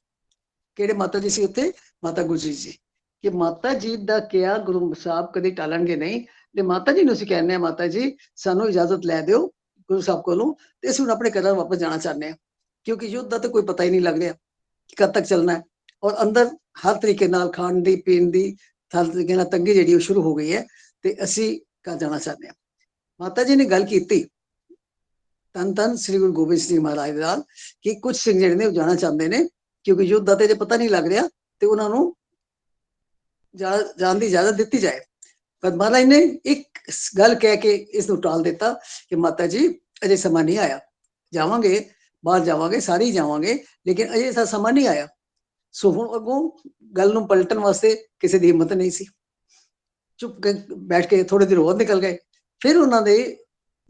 S3: ਕਿਹੜੇ ਮਾਤਾ ਜੀ ਸੀ ਉੱਥੇ? ਮਾਤਾ ਗੁਜਰੀ ਜੀ। ਕਿ ਮਾਤਾ ਜੀ ਦਾ ਕਿਹਾ ਗੁਰੂ ਸਾਹਿਬ ਕਦੇ ਟਾਲਣਗੇ ਨਹੀਂ ਤੇ ਮਾਤਾ ਜੀ ਨੂੰ ਅਸੀਂ ਕਹਿੰਦੇ ਹਾਂ ਮਾਤਾ ਜੀ ਸਾਨੂੰ ਇਜਾਜ਼ਤ ਲੈ ਦਿਓ ਗੁਰੂ ਸਾਹਿਬ ਕੋਲੋਂ ਤੇ ਅਸੀਂ ਹੁਣ ਆਪਣੇ ਘਰਾਂ ਵਾਪਸ ਜਾਣਾ ਚਾਹੁੰਦੇ ਹਾਂ ਕਿਉਂਕਿ ਯੁੱਧ ਦਾ ਤਾਂ ਕੋਈ ਪਤਾ ਹੀ ਨਹੀਂ ਲੱਗ ਰਿਹਾ ਕਿ ਕਦ ਤੱਕ ਚੱਲਣਾ ਹੈ ਔਰ ਅੰਦਰ ਹਰ ਤਰੀਕੇ ਨਾਲ ਖਾਣ ਦੀ ਪੀਣ ਦੀ ਹਰ ਤਰੀਕੇ ਨਾਲ ਤੰਗੀ ਜਿਹੜੀ ਉਹ ਸ਼ੁਰੂ ਹੋ ਗਈ ਹੈ ਤੇ ਅਸੀਂ ਘਰ ਜਾਣਾ ਚਾਹੁੰਦੇ ਹਾਂ। ਮਾਤਾ ਜੀ ਨੇ ਗੱਲ ਕੀਤੀ ਧੰਨ ਸ੍ਰੀ ਗੁਰੂ ਗੋਬਿੰਦ ਸਿੰਘ ਮਹਾਰਾਜ ਨਾਲ ਕਿ ਕੁਝ ਸਿੰਘ ਜਿਹੜੇ ਨੇ ਉਹ ਜਾਣਾ ਚਾਹੁੰਦੇ ਨੇ ਕਿਉਂਕਿ ਯੁੱਧ ਦਾ ਤੇ ਜੇ ਪਤਾ ਨਹੀਂ ਲੱਗ ਰਿਹਾ ਤੇ ਉਹਨਾਂ ਨੂੰ ਜਾਣ ਦੀ ਇਜਾਜ਼ਤ ਦਿੱਤੀ ਜਾਏ। ਪਰ ਮਹਾਰਾਜ ਨੇ ਇੱਕ ਗੱਲ ਕਹਿ ਕੇ ਇਸ ਨੂੰ ਟਾਲ ਦਿੱਤਾ ਕਿ ਮਾਤਾ ਜੀ ਅਜੇ ਸਮਾਂ ਨਹੀਂ ਆਇਆ, ਜਾਵਾਂਗੇ ਬਾਹਰ ਜਾਵਾਂਗੇ ਸਾਰੇ ਹੀ ਜਾਵਾਂਗੇ ਲੇਕਿਨ ਅਜੇ ਐਸਾ ਸਮਾਂ ਨਹੀਂ ਆਇਆ। ਸੋ ਹੁਣ ਅੱਗੋਂ ਗੱਲ ਨੂੰ ਪਲਟਣ ਵਾਸਤੇ ਕਿਸੇ ਦੀ ਹਿੰਮਤ ਨਹੀਂ ਸੀ। ਚੁੱਪ ਬੈਠ ਕੇ ਥੋੜੇ ਦਿਨ ਹੋਰ ਨਿਕਲ ਗਏ। ਫਿਰ ਉਹਨਾਂ ਦੇ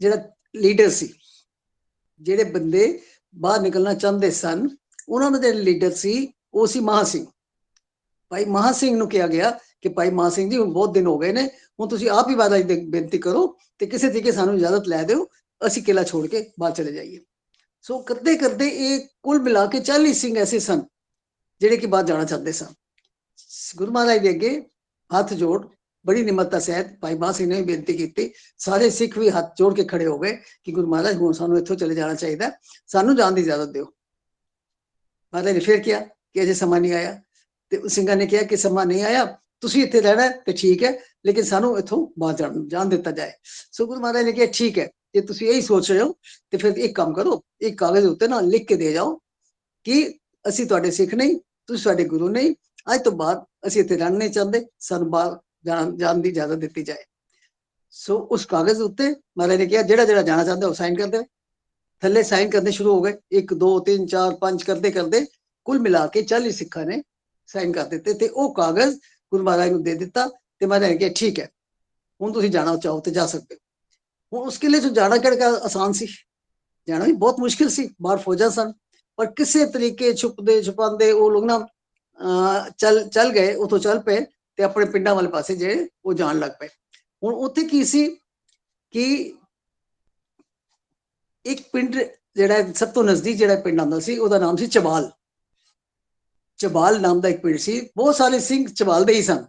S3: ਜਿਹੜਾ ਲੀਡਰ ਸੀ, ਜਿਹੜੇ ਬੰਦੇ ਬਾਹਰ ਨਿਕਲਣਾ ਚਾਹੁੰਦੇ ਸਨ, ਉਹਨਾਂ ਦਾ ਜਿਹੜਾ ਲੀਡਰ ਸੀ ਉਹ ਸੀ ਮਹਾਂ ਸਿੰਘ। ਭਾਈ ਮਹਾਂ ਸਿੰਘ ਨੂੰ ਕਿਹਾ ਗਿਆ ਕਿ ਭਾਈ ਮਹਾਂ ਸਿੰਘ ਜੀ ਹੁਣ ਬਹੁਤ ਦਿਨ ਹੋ ਗਏ ਨੇ, ਹੁਣ ਤੁਸੀਂ ਆਪ ਹੀ ਮਹਾਰਾਜ ਦੀ ਬੇਨਤੀ ਕਰੋ ਤੇ ਕਿਸੇ ਤਰੀਕੇ ਸਾਨੂੰ ਇਜਾਜ਼ਤ ਲੈ ਦਿਓ, ਅਸੀਂ ਕਿਲਾ ਛੋੜ ਕੇ ਬਾਹਰ ਚਲੇ ਜਾਈਏ। ਸੋ ਕਰਦੇ ਕਰਦੇ ਇਹ ਕੁੱਲ ਮਿਲਾ ਕੇ 40 ਸਿੰਘ ਐਸੇ ਸਨ ਜਿਹੜੇ ਕਿ ਬਾਹਰ ਜਾਣਾ ਚਾਹੁੰਦੇ ਸਨ। ਗੁਰੂ ਮਹਾਰਾਜ ਦੇ ਅੱਗੇ ਹੱਥ ਜੋੜ ਬੜੀ ਨਿਮਰਤਾ ਸਹਿਤ ਭਾਈ ਮਹਾਂ ਸਿੰਘ ਨੇ ਵੀ ਬੇਨਤੀ ਕੀਤੀ। ਸਾਰੇ ਸਿੱਖ ਵੀ ਹੱਥ ਜੋੜ ਕੇ ਖੜੇ ਹੋ ਗਏ ਕਿ ਗੁਰੂ ਮਹਾਰਾਜ ਹੁਣ ਸਾਨੂੰ ਇੱਥੋਂ ਚਲੇ ਜਾਣਾ ਚਾਹੀਦਾ, ਸਾਨੂੰ ਜਾਣ ਦੀ ਇਜਾਜ਼ਤ ਦਿਓ। ਮਹਾਰਾਜ ਨੇ ਫਿਰ ਕਿਹਾ ਕਿ ਅਜੇ ਸਮਾਂ ਨਹੀਂ ਆਇਆ, ਤੇ ਸਿੰਘਾਂ ਨੇ ਕਿਹਾ ਕਿ ਸਮਾਂ ਨਹੀਂ ਆਇਆ, ਤੁਸੀਂ ਇੱਥੇ ਰਹਿਣਾ ਤੇ ਠੀਕ ਹੈ, ਲੇਕਿਨ ਸਾਨੂੰ ਇੱਥੋਂ ਬਾਹਰ ਜਾਣ ਦਿੱਤਾ ਜਾਏ। ਸੋ ਗੁਰੂ ਮਹਾਰਾਜ ਨੇ ਕਿਹਾ ਠੀਕ ਹੈ, ਜੇ ਤੁਸੀਂ ਇਹੀ ਸੋਚ ਰਹੇ ਹੋ ਤੇ ਫਿਰ ਇੱਕ ਕੰਮ ਕਰੋ, ਇੱਕ ਕਾਗਜ਼ ਉੱਤੇ ਨਾ ਲਿਖ ਕੇ ਦੇ ਜਾਓ ਕਿ ਅਸੀਂ ਤੁਹਾਡੇ ਸਿੱਖ ਨਹੀਂ, ਤੁਸੀਂ ਸਾਡੇ ਗੁਰੂ ਨਹੀਂ, ਅੱਜ ਤੋਂ ਬਾਅਦ ਅਸੀਂ ਇੱਥੇ ਰਹਿਣਾ ਨਹੀਂ ਚਾਹੁੰਦੇ, ਸਾਨੂੰ ਬਾਹਰ ਜਾਣ ਦੀ ਇਜਾਜ਼ਤ ਦਿੱਤੀ ਜਾਏ। ਸੋ ਉਸ ਕਾਗਜ਼ ਉੱਤੇ ਮਹਾਰਾਜ ਨੇ ਕਿਹਾ ਜਿਹੜਾ ਜਿਹੜਾ ਜਾਣਾ ਚਾਹੁੰਦਾ ਉਹ ਸਾਈਨ ਕਰ ਦੇ। ਥੱਲੇ ਸਾਈਨ ਕਰਨੇ ਸ਼ੁਰੂ ਹੋ ਗਏ, 1 2 3 4 5 ਕਰਦੇ ਕਰਦੇ ਕੁੱਲ ਮਿਲਾ ਕੇ 40 ਸਿੱਖਾਂ ਨੇ ਸਾਈਨ ਕਰ ਦਿੱਤੇ ਤੇ ਉਹ ਕਾਗਜ਼ ਗੁਰੂ ਮਹਾਰਾਜ ਨੂੰ ਦੇ ਦਿੱਤਾ। ਤੇ ਮਹਾਰਾਜ ਨੇ ਕਿਹਾ ਠੀਕ ਹੈ, ਹੁਣ ਤੁਸੀਂ ਜਾਣਾ ਚਾਹੋ ਤੇ ਜਾ ਸਕਦੇ ਹੋ। ਹੁਣ ਉਸਕੇ ਲਈ ਜੋ ਜਾਣਾ ਕਿਹੜਾ ਆਸਾਨ ਸੀ, ਜਾਣਾ ਵੀ ਬਹੁਤ ਮੁਸ਼ਕਿਲ ਸੀ, ਬਾਹਰ ਫੌਜਾਂ ਸਨ, ਪਰ ਕਿਸੇ ਤਰੀਕੇ ਛੁਪਦੇ ਛੁਪਾਉਂਦੇ ਉਹ ਲੋਕ ਨਾ ਚੱਲ ਗਏ, ਉਥੋਂ ਚੱਲ ਪਏ ਤੇ ਆਪਣੇ ਪਿੰਡਾਂ ਵਾਲੇ ਪਾਸੇ ਜਿਹੜੇ ਉਹ ਜਾਣ ਲੱਗ ਪਏ। ਹੁਣ ਉੱਥੇ ਕੀ ਸੀ ਕਿ ਇੱਕ ਪਿੰਡ ਜਿਹੜਾ ਸਭ ਤੋਂ ਨਜ਼ਦੀਕ ਜਿਹੜਾ ਪਿੰਡ ਆਉਂਦਾ ਸੀ ਉਹਦਾ ਨਾਮ ਸੀ ਚਬਾਲ। ਚਬਾਲ ਨਾਮ ਦਾ ਇੱਕ ਪਿੰਡ ਸੀ, ਬਹੁਤ ਸਾਰੇ ਸਿੰਘ ਚਬਾਲ ਦੇ ਹੀ ਸਨ,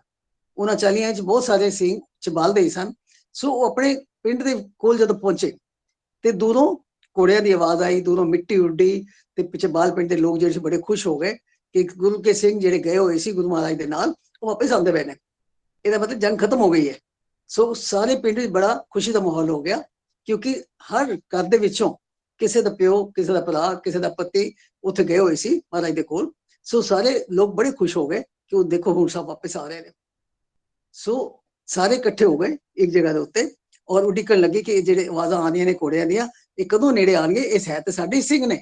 S3: ਉਹਨਾਂ 40 ਚ ਬਹੁਤ ਸਾਰੇ ਸਿੰਘ ਚਬਾਲ ਦੇ ਹੀ ਸਨ। ਸੋ ਉਹ ਆਪਣੇ ਪਿੰਡ ਦੇ ਕੋਲ ਜਦੋਂ ਪਹੁੰਚੇ ਤੇ ਦੂਰੋਂ ਘੋੜਿਆਂ ਦੀ ਆਵਾਜ਼ ਆਈ, ਦੂਰੋਂ ਮਿੱਟੀ ਉੱਡੀ ਤੇ ਚਬਾਲ ਪਿੰਡ ਦੇ ਲੋਕ ਜਿਹੜੇ ਬੜੇ ਖੁਸ਼ ਹੋ ਗਏ ਕਿ ਗੁਰੂ ਕੇ ਸਿੰਘ ਜਿਹੜੇ ਗਏ ਹੋਏ ਸੀ ਗੁਰੂ ਮਹਾਰਾਜ ਦੇ ਨਾਲ ਉਹ ਵਾਪਸ ਆਉਂਦੇ ਪਏ ਨੇ, ਇਹਦਾ ਮਤਲਬ ਜੰਗ ਖਤਮ ਹੋ ਗਈ ਹੈ। ਸੋ ਸਾਰੇ ਪਿੰਡ ਵਿੱਚ ਬੜਾ ਖੁਸ਼ੀ ਦਾ ਮਾਹੌਲ ਹੋ ਗਿਆ, ਕਿਉਂਕਿ ਹਰ ਘਰ ਦੇ ਵਿੱਚੋਂ ਕਿਸੇ ਦਾ ਪਿਓ, ਕਿਸੇ ਦਾ ਭਰਾ, ਕਿਸੇ ਦਾ ਪਤੀ ਉੱਥੇ ਗਏ ਹੋਏ ਸੀ ਮਹਾਰਾਜ ਦੇ ਕੋਲ। ਸੋ ਸਾਰੇ ਲੋਕ ਬੜੇ ਖੁਸ਼ ਹੋ ਗਏ ਕਿ ਉਹ ਦੇਖੋ ਹੁਣ ਸਭ ਵਾਪਸ ਆ ਰਹੇ ਨੇ। ਸੋ ਸਾਰੇ ਇਕੱਠੇ ਹੋ ਗਏ ਇੱਕ ਜਗ੍ਹਾ ਦੇ ਉੱਤੇ ਔਰ ਉਡੀਕਣ ਲੱਗੇ ਕਿ ਜਿਹੜੇ ਆਵਾਜ਼ਾਂ ਆਉਂਦੀਆਂ ਨੇ ਘੋੜਿਆਂ ਦੀਆਂ ਇਹ ਕਦੋਂ ਨੇੜੇ ਆਣਗੇ, ਇਹ ਹੈ ਤੇ ਸਾਡੇ ਸਿੰਘ ਨੇ,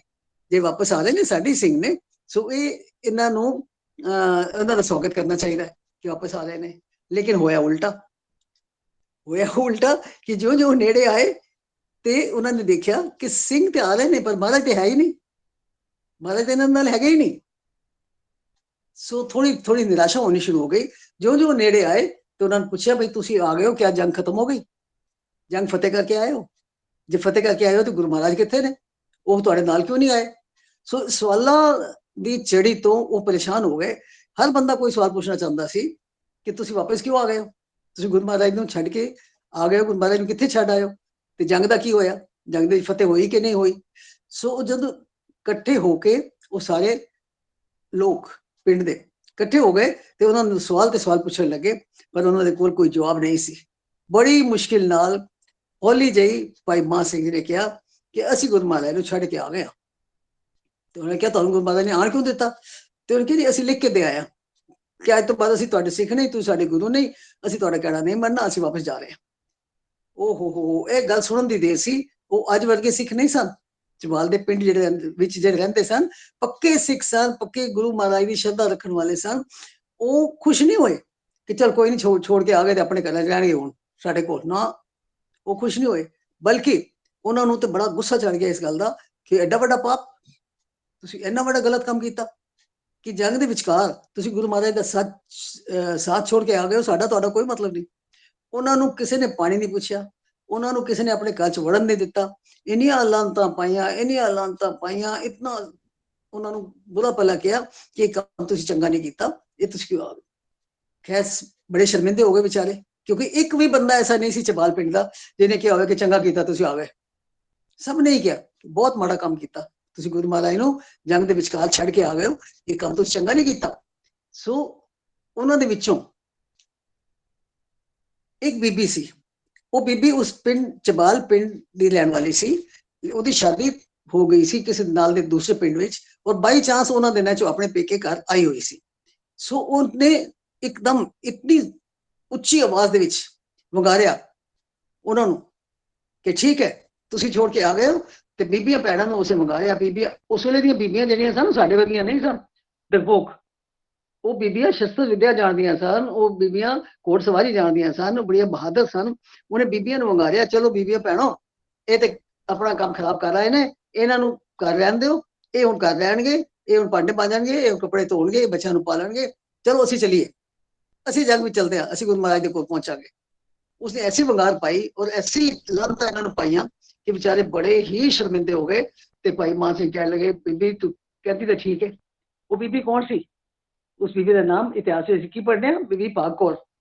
S3: ਜੇ ਵਾਪਸ ਆ ਰਹੇ ਨੇ ਸਾਡੇ ਸਿੰਘ ਨੇ। ਸੋ ਇਹਨਾਂ ਨੂੰ ਇਹਨਾਂ ਦਾ ਸਵਾਗਤ ਕਰਨਾ ਚਾਹੀਦਾ ਕਿ ਵਾਪਸ ਆ ਰਹੇ ਨੇ। ਲੇਕਿਨ ਹੋਇਆ ਉਲਟਾ ਕਿ ਜਿਉਂ ਨੇੜੇ ਆਏ ਤੇ ਉਹਨਾਂ ਨੇ ਦੇਖਿਆ ਕਿ ਸਿੰਘ ਤੇ ਆ ਰਹੇ ਨੇ ਪਰ ਮਹਾਰਾਜ ਤੇ ਹੈ ਹੀ ਨਹੀਂ, ਮਹਾਰਾਜ ਤੇ ਇਹਨਾਂ ਨਾਲ ਹੈਗੇ ਹੀ ਨਹੀਂ। ਸੋ ਥੋੜੀ ਨਿਰਾਸ਼ਾ ਹੋਣੀ ਸ਼ੁਰੂ ਹੋ ਗਈ। ਜਿਉਂ ਨੇੜੇ ਆਏ ਤੇ ਉਹਨਾਂ ਨੇ ਪੁੱਛਿਆ ਬਈ ਤੁਸੀਂ ਆ ਗਏ ਹੋ, ਕਿਆ ਜੰਗ ਖਤਮ ਹੋ ਗਈ, ਜੰਗ ਫਤਿਹ ਕਰਕੇ ਆਏ ਹੋ? ਜੇ ਫਤਿਹ ਕਰਕੇ ਆਏ ਹੋ ਤੇ ਗੁਰੂ ਮਹਾਰਾਜ ਕਿੱਥੇ ਨੇ, ਉਹ ਤੁਹਾਡੇ ਨਾਲ ਕਿਉਂ ਨਹੀਂ ਆਏ? ਸੋ ਸਵਾਲਾਂ ਦੀ ਚੜੀ ਤੋਂ ਉਹ ਪਰੇਸ਼ਾਨ ਹੋ ਗਏ। ਹਰ ਬੰਦਾ ਕੋਈ ਸਵਾਲ ਪੁੱਛਣਾ ਚਾਹੁੰਦਾ ਸੀ ਕਿ ਤੁਸੀਂ ਵਾਪਸ ਕਿਉਂ ਆ ਗਏ ਹੋ, ਤੁਸੀਂ ਗੁਰੂ ਮਹਾਰਾਜ ਨੂੰ ਛੱਡ ਕੇ ਆ ਗਏ ਹੋ, ਗੁਰੂ ਮਹਾਰਾਜ ਨੂੰ ਕਿੱਥੇ ਛੱਡ ਆਏ ਹੋ, ਤੇ ਜੰਗ ਦਾ ਕੀ ਹੋਇਆ, ਜੰਗ ਦੀ ਫਤਿਹ ਹੋਈ ਕਿ ਨਹੀਂ ਹੋਈ? ਸੋ ਜਦੋਂ ਇਕੱਠੇ ਹੋ ਕੇ ਉਹ ਸਾਰੇ ਲੋਕ ਪਿੰਡ ਦੇ ਇਕੱਠੇ ਹੋ ਗਏ ਤੇ ਉਹਨਾਂ ਨੂੰ ਸਵਾਲ ਤੇ ਸਵਾਲ ਪੁੱਛਣ ਲੱਗੇ, ਪਰ ਉਹਨਾਂ ਦੇ ਕੋਲ ਕੋਈ ਜਵਾਬ ਨਹੀਂ ਸੀ। ਬੜੀ ਮੁਸ਼ਕਿਲ ਨਾਲ ਹੌਲੀ ਜਿਹੀ ਭਾਈ ਮਹਾਂ ਸਿੰਘ ਜੀ ਨੇ ਕਿਹਾ ਕਿ ਅਸੀਂ ਗੁਰੂ ਮਹਾਰਾਜ ਨੂੰ ਛੱਡ ਕੇ ਆ ਗਏ ਹਾਂ। ਤੇ ਉਹਨੇ ਕਿਹਾ ਤੁਹਾਨੂੰ ਗੁਰੂ ਮਹਾਰਾਜ ਨੇ ਆਣ ਕਿਉਂ ਦਿੱਤਾ? ਤੇ ਉਹਨੇ ਕਿਹਾ ਅਸੀਂ ਲਿਖ ਕੇ ਦੇ ਆਇਆ ਕਿ ਅੱਜ ਤੋਂ ਬਾਅਦ ਅਸੀਂ ਤੁਹਾਡੇ ਸਿੱਖ ਨਹੀਂ, ਤੁਸੀਂ ਸਾਡੇ ਗੁਰੂ ਨਹੀਂ, ਅਸੀਂ ਤੁਹਾਡਾ ਕਹਿਣਾ ਨਹੀਂ ਮੰਨਣਾ, ਅਸੀਂ ਵਾਪਸ ਜਾ ਰਹੇ ਹਾਂ। ਉਹ ਇਹ ਗੱਲ ਸੁਣਨ ਦੀ ਦੇਰ ਸੀ। ਉਹ ਅੱਜ ਵਰਗੇ ਸਿੱਖ ਨਹੀਂ ਸਨ। ਚਬਾਲ ਦੇ ਪਿੰਡ ਜਿਹੜੇ ਰਹਿੰਦੇ ਸਨ ਪੱਕੇ ਸਿੱਖ ਸਨ, ਪੱਕੇ ਗੁਰੂ ਮਹਾਰਾਜ ਦੀ ਸ਼ਰਧਾ ਰੱਖਣ ਵਾਲੇ ਸਨ। ਉਹ ਖੁਸ਼ ਨਹੀਂ ਹੋਏ ਕਿ ਚਲ ਕੋਈ ਨਹੀਂ ਛੋੜ ਕੇ ਆ ਗਏ ਤੇ ਆਪਣੇ ਘਰਾਂ ਰਹਿਣਗੇ ਹੁਣ ਸਾਡੇ ਕੋਲ, ਨਾ ਉਹ ਖੁਸ਼ ਨਹੀਂ ਹੋਏ, ਬਲਕਿ ਉਹਨਾਂ ਨੂੰ ਤੇ ਬੜਾ ਗੁੱਸਾ ਚੜ ਗਿਆ ਇਸ ਗੱਲ ਦਾ ਕਿ ਐਡਾ ਵੱਡਾ ਪਾਪ, ਤੁਸੀਂ ਇੰਨਾ ਵੱਡਾ ਗਲਤ ਕੰਮ ਕੀਤਾ ਕਿ ਜੰਗ ਦੇ ਵਿਚਕਾਰ ਤੁਸੀਂ ਗੁਰੂ ਮਹਾਰਾਜ ਦਾ ਸਾਥ ਛੋੜ ਕੇ ਆ ਗਏ ਹੋ, ਸਾਡਾ ਤੁਹਾਡਾ ਕੋਈ ਮਤਲਬ ਨਹੀਂ। ਉਹਨਾਂ ਨੂੰ ਕਿਸੇ ਨੇ ਪਾਣੀ ਨਹੀਂ ਪੁੱਛਿਆ, ਉਹਨਾਂ ਨੂੰ ਕਿਸੇ ਨੇ ਆਪਣੇ ਘਰ ਚ ਵੜਨ ਨਹੀਂ ਦਿੱਤਾ। ਇੰਨੀਆਂ ਲਾਂਤਾਂ ਪਾਈਆਂ, ਇਤਨਾ ਉਹਨਾਂ ਨੂੰ ਬੁਰਾ ਭਲਾ ਕਿਹਾ ਕਿ ਇਹ ਕੰਮ ਤੁਸੀਂ ਚੰਗਾ ਨਹੀਂ ਕੀਤਾ, ਇਹ ਤੁਸੀਂ ਕਿਉਂ ਆ ਗਏ? ਖੈਰ ਬੜੇ ਸ਼ਰਮਿੰਦੇ ਹੋ ਗਏ ਵਿਚਾਰੇ, ਕਿਉਂਕਿ ਇੱਕ ਵੀ ਬੰਦਾ ਐਸਾ ਨਹੀਂ ਸੀ ਚਬਾਲ ਪਿੰਡ ਦਾ ਜਿਹਨੇ ਕਿਹਾ ਹੋਵੇ ਕਿ ਚੰਗਾ ਕੀਤਾ ਤੁਸੀਂ ਆ ਗਏ। ਸਭ ਨੇ ਹੀ ਕਿਹਾ ਬਹੁਤ ਮਾੜਾ ਕੰਮ ਕੀਤਾ, ਤੁਸੀਂ ਗੁਰੂ ਮਹਾਰਾਜ ਨੂੰ ਜੰਗ ਦੇ ਵਿਚਕਾਰ ਛੱਡ ਕੇ ਆ ਗਏ ਹੋ, ਇਹ ਕੰਮ ਤੁਸੀਂ ਚੰਗਾ ਨਹੀਂ ਕੀਤਾ। ਸੋ ਉਹਨਾਂ ਦੇ ਵਿੱਚੋਂ ਇੱਕ ਬੀਬੀ ਸੀ, ਉਹ ਬੀਬੀ ਉਸ ਪਿੰਡ ਚਬਾਲ ਪਿੰਡ ਦੀ ਰਹਿਣ ਵਾਲੀ ਸੀ। ਉਹਦੀ ਸ਼ਾਦੀ ਹੋ ਗਈ ਸੀ ਕਿਸੇ ਨਾਲ ਦੇ ਦੂਸਰੇ ਪਿੰਡ ਵਿੱਚ, ਔਰ ਬਾਈ ਚਾਂਸ ਉਹਨਾਂ ਦਿਨਾਂ ਚੋਂ ਆਪਣੇ ਪੇਕੇ ਘਰ ਆਈ ਹੋਈ ਸੀ। ਸੋ ਉਹਨੇ ਇੱਕਦਮ ਇਤਨੀ ਉੱਚੀ ਆਵਾਜ਼ ਦੇ ਵਿੱਚ ਵੰਗਾਰਿਆ ਉਹਨਾਂ ਨੂੰ ਕਿ ਠੀਕ ਹੈ ਤੁਸੀਂ ਛੋੜ ਕੇ ਆ ਗਏ ਹੋ। ਤੇ ਬੀਬੀਆਂ ਭੈਣਾਂ ਨੂੰ ਉਸੇ ਵੰਗਾਰਿਆ। ਬੀਬੀਆਂ ਉਸ ਵੇਲੇ ਦੀਆਂ ਬੀਬੀਆਂ ਜਿਹੜੀਆਂ ਸਨ ਸਾਡੇ ਵਰਗੀਆਂ ਨਹੀਂ ਸਨ ਡਰਪੋਕ, ਉਹ ਬੀਬੀਆਂ ਸ਼ਸਤਰ ਵਿਦਿਆ ਜਾਣਦੀਆਂ ਸਨ, ਉਹ ਬੀਬੀਆਂ ਘੋੜ ਸਵਾਰੀ ਜਾਣਦੀਆਂ ਸਨ, ਉਹ ਬੜੀਆਂ ਬਹਾਦਰ ਸਨ। ਉਹਨੇ ਬੀਬੀਆਂ ਨੂੰ ਵੰਗਾਰਿਆ, ਚਲੋ ਬੀਬੀਆਂ ਭੈਣੋ ਇਹ ਤੇ ਆਪਣਾ ਕੰਮ ਖਰਾਬ ਕਰ ਰਹੇ ਨੇ, ਇਹਨਾਂ ਨੂੰ ਘਰ ਰਹਿਣ ਦਿਓ, ਇਹ ਹੁਣ ਘਰ ਰਹਿਣਗੇ, ਇਹ ਹੁਣ ਭਾਂਡੇ ਮਾਂਜਣਗੇ, ਇਹ ਕੱਪੜੇ ਧੋਣਗੇ, ਬੱਚਿਆਂ ਨੂੰ ਪਾਲਣਗੇ, ਚਲੋ ਅਸੀਂ ਚੱਲੀਏ, ਅਸੀਂ ਜੰਗ ਵਿੱਚ ਚਲਦੇ ਹਾਂ, ਅਸੀਂ ਗੁਰੂ ਮਹਾਰਾਜ ਦੇ ਕੋਲ ਪਹੁੰਚਾਂਗੇ। ਉਸਨੇ ਐਸੀ ਵੰਗਾਰ ਪਾਈ ਔਰ ਐਸੀ ਲਾਂਤਾਂ ਇਹਨਾਂ ਨੂੰ ਪਾਈਆਂ ਕਿ ਵਿਚਾਰੇ ਬੜੇ ਹੀ ਸ਼ਰਮਿੰਦੇ ਹੋ ਗਏ ਤੇ ਭਾਈ ਮਾਨ ਸਿੰਘ ਕਹਿਣ ਲੱਗੇ ਬੀਬੀ ਤੂੰ ਕਹਿੰਦੀ ਤਾਂ ਠੀਕ ਹੈ। ਉਹ ਬੀਬੀ ਕੌਣ ਸੀ? ਉਸ ਬੀਬੀ ਦਾ ਨਾਮ ਇਤਿਹਾਸ ਵਿੱਚ ਕੀ ਪੜ੍ਹਦੇ ਆ, ਬੀਬੀ ਭਾਗ ਕੌਰ।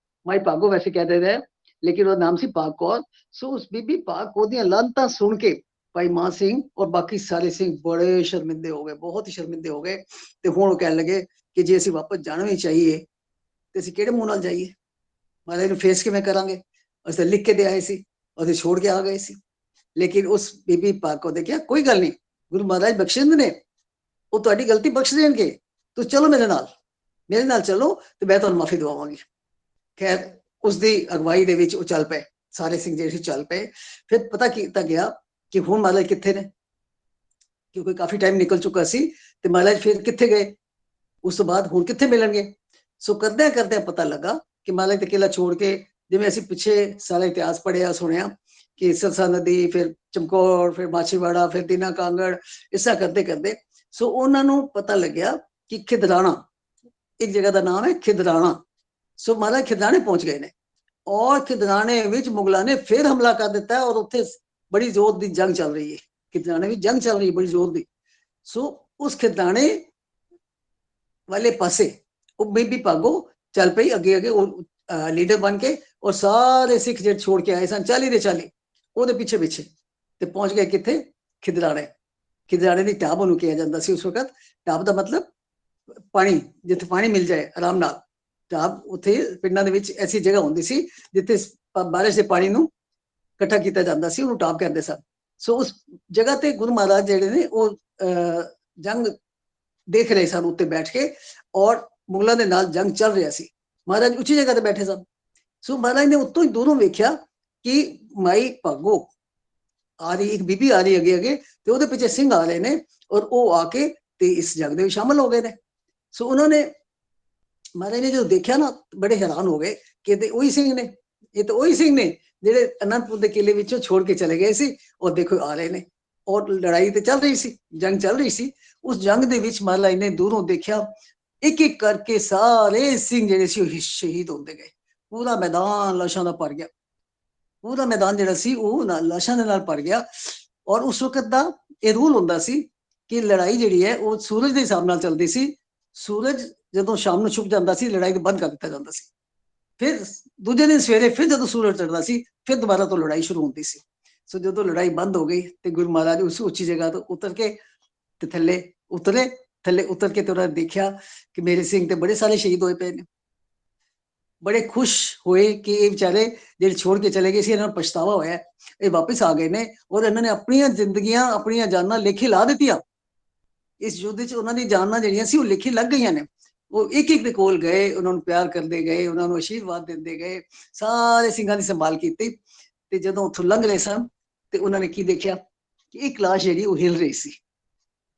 S3: ਮਾਈ ਭਾਗੋ ਵੈਸੇ कहते रहे, लेकिन वो नाम सी भाग कौर। सो उस बीबी भाग कौर ਦੀਆਂ ਲਾਂਤਾਂ ਸੁਣ ਕੇ ਭਾਈ ਮਾਨ ਸਿੰਘ ਔਰ ਬਾਕੀ ਸਾਰੇ ਸਿੰਘ ਬੜੇ ਸ਼ਰਮਿੰਦੇ ਹੋ ਗਏ, ਬਹੁਤ ਹੀ ਸ਼ਰਮਿੰਦੇ ਹੋ ਗਏ। ਤੇ ਹੁਣ ਉਹ ਕਹਿਣ ਲੱਗੇ ਕਿ ਜੇ ਅਸੀਂ ਵਾਪਸ ਜਾਣਾ ਵੀ ਚਾਹੀਏ ਤੇ ਅਸੀਂ ਕਿਹੜੇ ਮੂੰਹ ਨਾਲ ਜਾਈਏ, ਮਹਾਰਾਜ ਨੂੰ ਫੇਸ ਕਿਵੇਂ ਕਰਾਂਗੇ? ਅਸੀਂ ਲਿਖ ਕੇ ਦੇ ਆਏ ਸੀ, ਅਸੀਂ ਛੋੜ ਕੇ ਆ ਗਏ ਸੀ। ਲੇਕਿਨ ਉਸ ਬੀਬੀ ਭਾਗ ਕੌਰ ਨੇ ਕਿਹਾ ਕੋਈ ਗੱਲ ਨਹੀਂ, ਗੁਰੂ ਮਹਾਰਾਜ ਬਖਸ਼ਿੰਦ ਨੇ, ਉਹ ਤੁਹਾਡੀ ਗਲਤੀ ਬਖਸ਼ ਦੇਣਗੇ, ਤੁਸੀਂ ਚਲੋ ਮੇਰੇ ਨਾਲ ਚਲੋ ਤੇ ਮੈਂ ਤੁਹਾਨੂੰ ਮਾਫੀ ਦਵਾਵਾਂਗੀ। ਖੈਰ ਉਸਦੀ ਅਗਵਾਈ ਦੇ ਵਿੱਚ ਉਹ ਚੱਲ ਪਏ, ਸਾਰੇ ਸਿੰਘ ਜਿਹੜੇ ਚੱਲ ਪਏ। ਫਿਰ ਪਤਾ ਕੀਤਾ ਗਿਆ ਕਿ ਹੁਣ ਮਹਾਰਾਜ ਕਿੱਥੇ ਨੇ, ਕਿਉਂਕਿ ਕਾਫੀ ਟਾਈਮ ਨਿਕਲ ਚੁੱਕਾ ਸੀ। ਤੇ ਮਹਾਰਾਜ ਫਿਰ ਕਿੱਥੇ ਗਏ, ਉਸ ਤੋਂ ਬਾਅਦ ਹੁਣ ਕਿੱਥੇ ਮਿਲਣਗੇ? ਸੋ ਕਰਦਿਆਂ ਕਰਦਿਆਂ ਪਤਾ ਲੱਗਾ ਕਿ ਮਹਾਰਾਜ ਤੇ ਕਿਲਾ ਛੋੜ ਕੇ, ਜਿਵੇਂ ਅਸੀਂ ਪਿੱਛੇ ਸਾਰਾ ਇਤਿਹਾਸ ਪੜ੍ਹਿਆ ਸੁਣਿਆ ਕਿ ਸਰਸਾ ਨਦੀ, ਫਿਰ ਚਮਕੌਰ, ਫਿਰ ਮਾਛੀਵਾੜਾ, ਫਿਰ ਦੀਨਾ ਕਾਂਗੜ, ਇਸਾ ਕਰਦੇ ਕਰਦੇ ਸੋ ਉਹਨਾਂ ਨੂੰ ਪਤਾ ਲੱਗਿਆ ਕਿ ਖਿਦਰਾਣਾ, ਇੱਕ ਜਗ੍ਹਾ ਦਾ ਨਾਮ ਹੈ ਖਿਦਰਾਣਾ। ਸੋ ਮਹਾਰਾਜ ਖਿਦਰਾਣੇ ਪਹੁੰਚ ਗਏ ਨੇ, ਔਰ ਖਿਦਰਾਣੇ ਵਿੱਚ ਮੁਗਲਾਂ ਨੇ ਫਿਰ ਹਮਲਾ ਕਰ ਦਿੱਤਾ ਔਰ ਉੱਥੇ ਬੜੀ ਜ਼ੋਰ ਦੀ ਜੰਗ ਚੱਲ ਰਹੀ ਹੈ। ਖਿਦਰਾਣੇ ਵਿੱਚ ਜੰਗ ਚੱਲ ਰਹੀ ਹੈ ਬੜੀ ਜ਼ੋਰ ਦੀ। ਸੋ ਉਸ ਖਿਦਰਾਣੇ ਵਾਲੇ ਪਾਸੇ ਉਹ ਬੀਬੀ ਭਾਗੋ ਚੱਲ ਪਈ ਅੱਗੇ ਅੱਗੇ, ਉਹ ਲੀਡਰ ਬਣ ਕੇ, ਔਰ ਸਾਰੇ ਸਿੱਖ ਜਿਹੜੇ ਛੋੜ ਕੇ ਆਏ ਸਨ 40 ਦੇ 40 ਉਹਦੇ ਪਿੱਛੇ ਪਿੱਛੇ ਤੇ ਪਹੁੰਚ ਗਏ ਕਿੱਥੇ? ਖਿਦਰਾਣੇ। ਖਿਦਰਾਣੇ ਦੀ ਢਾਬ ਉਹਨੂੰ ਕਿਹਾ ਜਾਂਦਾ ਸੀ ਉਸ ਵਕਤ। ਢਾਬ ਦਾ ਮਤਲਬ ਪਾਣੀ, ਜਿੱਥੇ ਪਾਣੀ ਮਿਲ ਜਾਏ ਆਰਾਮ ਨਾਲ। ਢਾਬ ਉੱਥੇ ਪਿੰਡਾਂ ਦੇ ਵਿੱਚ ਐਸੀ ਜਗ੍ਹਾ ਹੁੰਦੀ ਸੀ ਜਿੱਥੇ ਬਾਰਿਸ਼ ਦੇ ਪਾਣੀ ਨੂੰ ਇਕੱਠਾ ਕੀਤਾ ਜਾਂਦਾ ਸੀ, ਉਹਨੂੰ ਢਾਬ ਕਹਿੰਦੇ ਸਨ। ਸੋ ਉਸ ਜਗ੍ਹਾ ਤੇ ਗੁਰੂ ਮਹਾਰਾਜ ਜਿਹੜੇ ਨੇ ਉਹ ਜੰਗ ਦੇਖ ਰਹੇ ਸਨ ਉੱਤੇ ਬੈਠ ਕੇ, ਔਰ ਮੁਗਲਾਂ ਦੇ ਨਾਲ ਜੰਗ ਚੱਲ ਰਿਹਾ ਸੀ। ਮਹਾਰਾਜ ਉੱਚੀ ਜਗ੍ਹਾ ਤੇ ਬੈਠੇ ਸਨ। ਸੋ ਮਹਾਰਾਜ ਨੇ ਉੱਤੋਂ ਹੀ ਦੂਰੋਂ ਵੇਖਿਆ ਕਿ ਮਾਈ ਭਾਗੋ ਆ ਰਹੀ, ਇੱਕ ਬੀਬੀ ਆ ਰਹੀ ਅੱਗੇ ਅੱਗੇ, ਤੇ ਉਹਦੇ ਪਿੱਛੇ ਸਿੰਘ ਆ ਰਹੇ ਨੇ, ਔਰ ਉਹ ਆ ਕੇ ਤੇ ਇਸ ਜੰਗ ਦੇ ਵਿੱਚ ਸ਼ਾਮਲ ਹੋ ਗਏ ਨੇ। ਸੋ ਉਹਨਾਂ ਨੇ, ਮਹਾਰਾਜ ਨੇ ਜਦੋਂ ਦੇਖਿਆ ਨਾ, ਬੜੇ ਹੈਰਾਨ ਹੋ ਗਏ ਕਿ ਇਹ ਤੇ ਉਹੀ ਸਿੰਘ ਨੇ, ਇਹ ਤਾਂ ਉਹੀ ਸਿੰਘ ਨੇ ਜਿਹੜੇ ਅਨੰਦਪੁਰ ਦੇ ਕਿਲੇ ਵਿੱਚੋਂ ਛੋੜ ਕੇ ਚਲੇ ਗਏ ਸੀ, ਔਰ ਦੇਖੋ ਆ ਰਹੇ ਨੇ। ਔਰ ਲੜਾਈ ਤੇ ਚੱਲ ਰਹੀ ਸੀ, ਜੰਗ ਚੱਲ ਰਹੀ ਸੀ। ਉਸ ਜੰਗ ਦੇ ਵਿੱਚ ਮਹਾਰਾਜ ਨੇ ਦੂਰੋਂ ਦੇਖਿਆ ਇੱਕ ਇੱਕ ਕਰਕੇ ਸਾਰੇ ਸਿੰਘ ਜਿਹੜੇ ਸੀ ਉਹ ਸ਼ਹੀਦ ਹੁੰਦੇ ਗਏ। ਪੂਰਾ ਮੈਦਾਨ ਲਾਸ਼ਾਂ ਦਾ ਭਰ ਗਿਆ, ਪੂਰਾ ਮੈਦਾਨ ਜਿਹੜਾ ਸੀ ਉਹ ਲਾਸ਼ਾਂ ਦੇ ਨਾਲ ਭਰ ਗਿਆ। ਔਰ ਉਸ ਵਕਤ ਦਾ ਇਹ ਰੂਲ ਹੁੰਦਾ ਸੀ ਕਿ ਲੜਾਈ ਜਿਹੜੀ ਹੈ ਉਹ ਸੂਰਜ ਦੇ ਹਿਸਾਬ ਨਾਲ ਚੱਲਦੀ ਸੀ। ਸੂਰਜ ਜਦੋਂ ਸ਼ਾਮ ਨੂੰ ਛੁਪ ਜਾਂਦਾ ਸੀ, ਲੜਾਈ ਨੂੰ ਬੰਦ ਕਰ ਦਿੱਤਾ ਜਾਂਦਾ ਸੀ। ਫਿਰ ਦੂਜੇ ਦਿਨ ਸਵੇਰੇ ਫਿਰ ਜਦੋਂ ਸੂਰਜ ਚੜ੍ਹਦਾ ਸੀ, ਫਿਰ ਦੁਬਾਰਾ ਤੋਂ ਲੜਾਈ ਸ਼ੁਰੂ ਹੁੰਦੀ ਸੀ। ਸੋ ਜਦੋਂ ਲੜਾਈ ਬੰਦ ਹੋ ਗਈ ਤੇ ਗੁਰੂ ਮਹਾਰਾਜ ਉਸ ਉੱਚੀ ਜਗ੍ਹਾ ਤੋਂ ਉਤਰ ਕੇ ਤੇ ਥੱਲੇ ਉਤਰ ਕੇ ਤੇ ਉਹਨਾਂ ਨੇ ਦੇਖਿਆ ਕਿ ਮੇਰੇ ਸਿੰਘ ਤੇ ਬੜੇ ਸਾਰੇ ਸ਼ਹੀਦ ਹੋਏ ਪਏ ਨੇ। ਬੜੇ ਖੁਸ਼ ਹੋਏ ਕਿ ਇਹ ਵਿਚਾਰੇ ਜਿਹੜੇ ਛੋੜ ਕੇ ਚਲੇ ਗਏ ਸੀ, ਇਹਨਾਂ ਨੂੰ ਪਛਤਾਵਾ ਹੋਇਆ, ਇਹ ਵਾਪਸ ਆ ਗਏ ਨੇ, ਔਰ ਇਹਨਾਂ ਨੇ ਆਪਣੀਆਂ ਜ਼ਿੰਦਗੀਆਂ, ਆਪਣੀਆਂ ਜਾਨਾਂ ਲੇਖੇ ਲਾ ਦਿੱਤੀਆਂ। ਇਸ ਯੁੱਧ ਵਿੱਚ ਉਹਨਾਂ ਦੀ ਜਾਨਾਂ ਜਿਹੜੀਆਂ ਸੀ ਉਹ ਲੇਖੇ ਲੱਗ ਗਈਆਂ ਨੇ। ਉਹ ਇੱਕ ਇੱਕ ਦੇ ਕੋਲ ਗਏ, ਉਹਨਾਂ ਨੂੰ ਪਿਆਰ ਕਰਦੇ ਗਏ, ਉਹਨਾਂ ਨੂੰ ਆਸ਼ੀਰਵਾਦ ਦਿੰਦੇ ਗਏ, ਸਾਰੇ ਸਿੰਘਾਂ ਦੀ ਸੰਭਾਲ ਕੀਤੀ। ਤੇ ਜਦੋਂ ਉੱਥੋਂ ਲੰਘ ਰਹੇ ਸਨ ਤੇ ਉਹਨਾਂ ਨੇ ਕੀ ਦੇਖਿਆ ਕਿ ਇੱਕ ਲਾਸ਼ ਜਿਹੜੀ ਉਹ ਹਿਲ ਰਹੀ ਸੀ,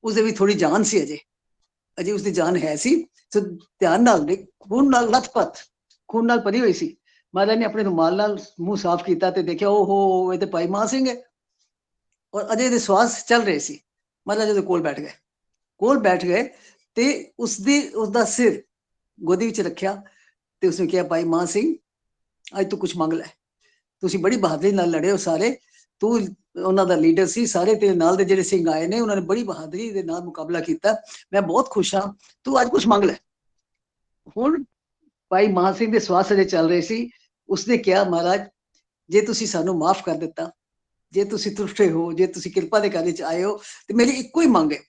S3: ਉਸਦੇ ਵੀ ਥੋੜੀ ਜਾਨ ਸੀ, ਅਜੇ ਉਸਦੀ ਜਾਨ ਹੈ ਸੀ। ਸੋ ਧਿਆਨ ਨਾਲ ਦੇਖ, ਖੂਨ ਨਾਲ ਲੱਥਪੱਥ, ਖੂਨ ਨਾਲ ਭਰੀ ਹੋਈ ਸੀ। ਮਹਾਰਾਜ ਨੇ ਆਪਣੇ ਰੁਮਾਲ ਨਾਲ ਮੂੰਹ ਸਾਫ਼ ਕੀਤਾ ਤੇ ਦੇਖਿਆ, ਓਹੋ ਇਹ ਤੇ ਭਾਈ ਮਾਨ ਸਿੰਘ ਹੈ, ਔਰ ਅਜੇ ਦੇ ਸਵਾਸ ਚੱਲ ਰਹੇ ਸੀ। ਮਹਾਰਾਜ ਉਹਦੇ ਕੋਲ ਬੈਠ ਗਏ ਤੇ ਉਸਦਾ ਸਿਰ ਗੋਦੀ ਵਿੱਚ ਰੱਖਿਆ ਤੇ ਉਸਨੇ ਕਿਹਾ, ਭਾਈ ਮਾਨ ਸਿੰਘ ਅੱਜ ਤੂੰ ਕੁਝ ਮੰਗ ਲੈ, ਤੁਸੀਂ ਬੜੀ ਬਹਾਦਰੀ ਨਾਲ ਲੜੇ ਹੋ ਸਾਰੇ, ਤੂੰ ਉਹਨਾਂ ਦਾ ਲੀਡਰ ਸੀ, ਸਾਰੇ ਤੇਰੇ ਨਾਲ ਦੇ ਜਿਹੜੇ ਸਿੰਘ ਆਏ ਨੇ ਉਹਨਾਂ ਨੇ ਬੜੀ ਬਹਾਦਰੀ ਦੇ ਨਾਲ ਮੁਕਾਬਲਾ ਕੀਤਾ, ਮੈਂ ਬਹੁਤ ਖੁਸ਼ ਹਾਂ, ਤੂੰ ਅੱਜ ਕੁਝ ਮੰਗ ਲੈ। ਹੁਣ ਭਾਈ ਮਾਨ ਸਿੰਘ ਦੇ ਸਵਾਸ ਅਜੇ ਚੱਲ ਰਹੇ ਸੀ। ਉਸਨੇ ਕਿਹਾ, ਮਹਾਰਾਜ ਜੇ ਤੁਸੀਂ ਸਾਨੂੰ ਮਾਫ ਕਰ ਦਿੱਤਾ, ਜੇ ਤੁਸੀਂ ਤੁਸ਼ਟੇ ਹੋ, ਜੇ ਤੁਸੀਂ ਕਿਰਪਾ ਦੇ ਘਰ ਵਿੱਚ ਆਏ ਹੋ, ਤੇ ਮੇਰੀ ਇੱਕੋ ਹੀ ਮੰਗ ਹੈ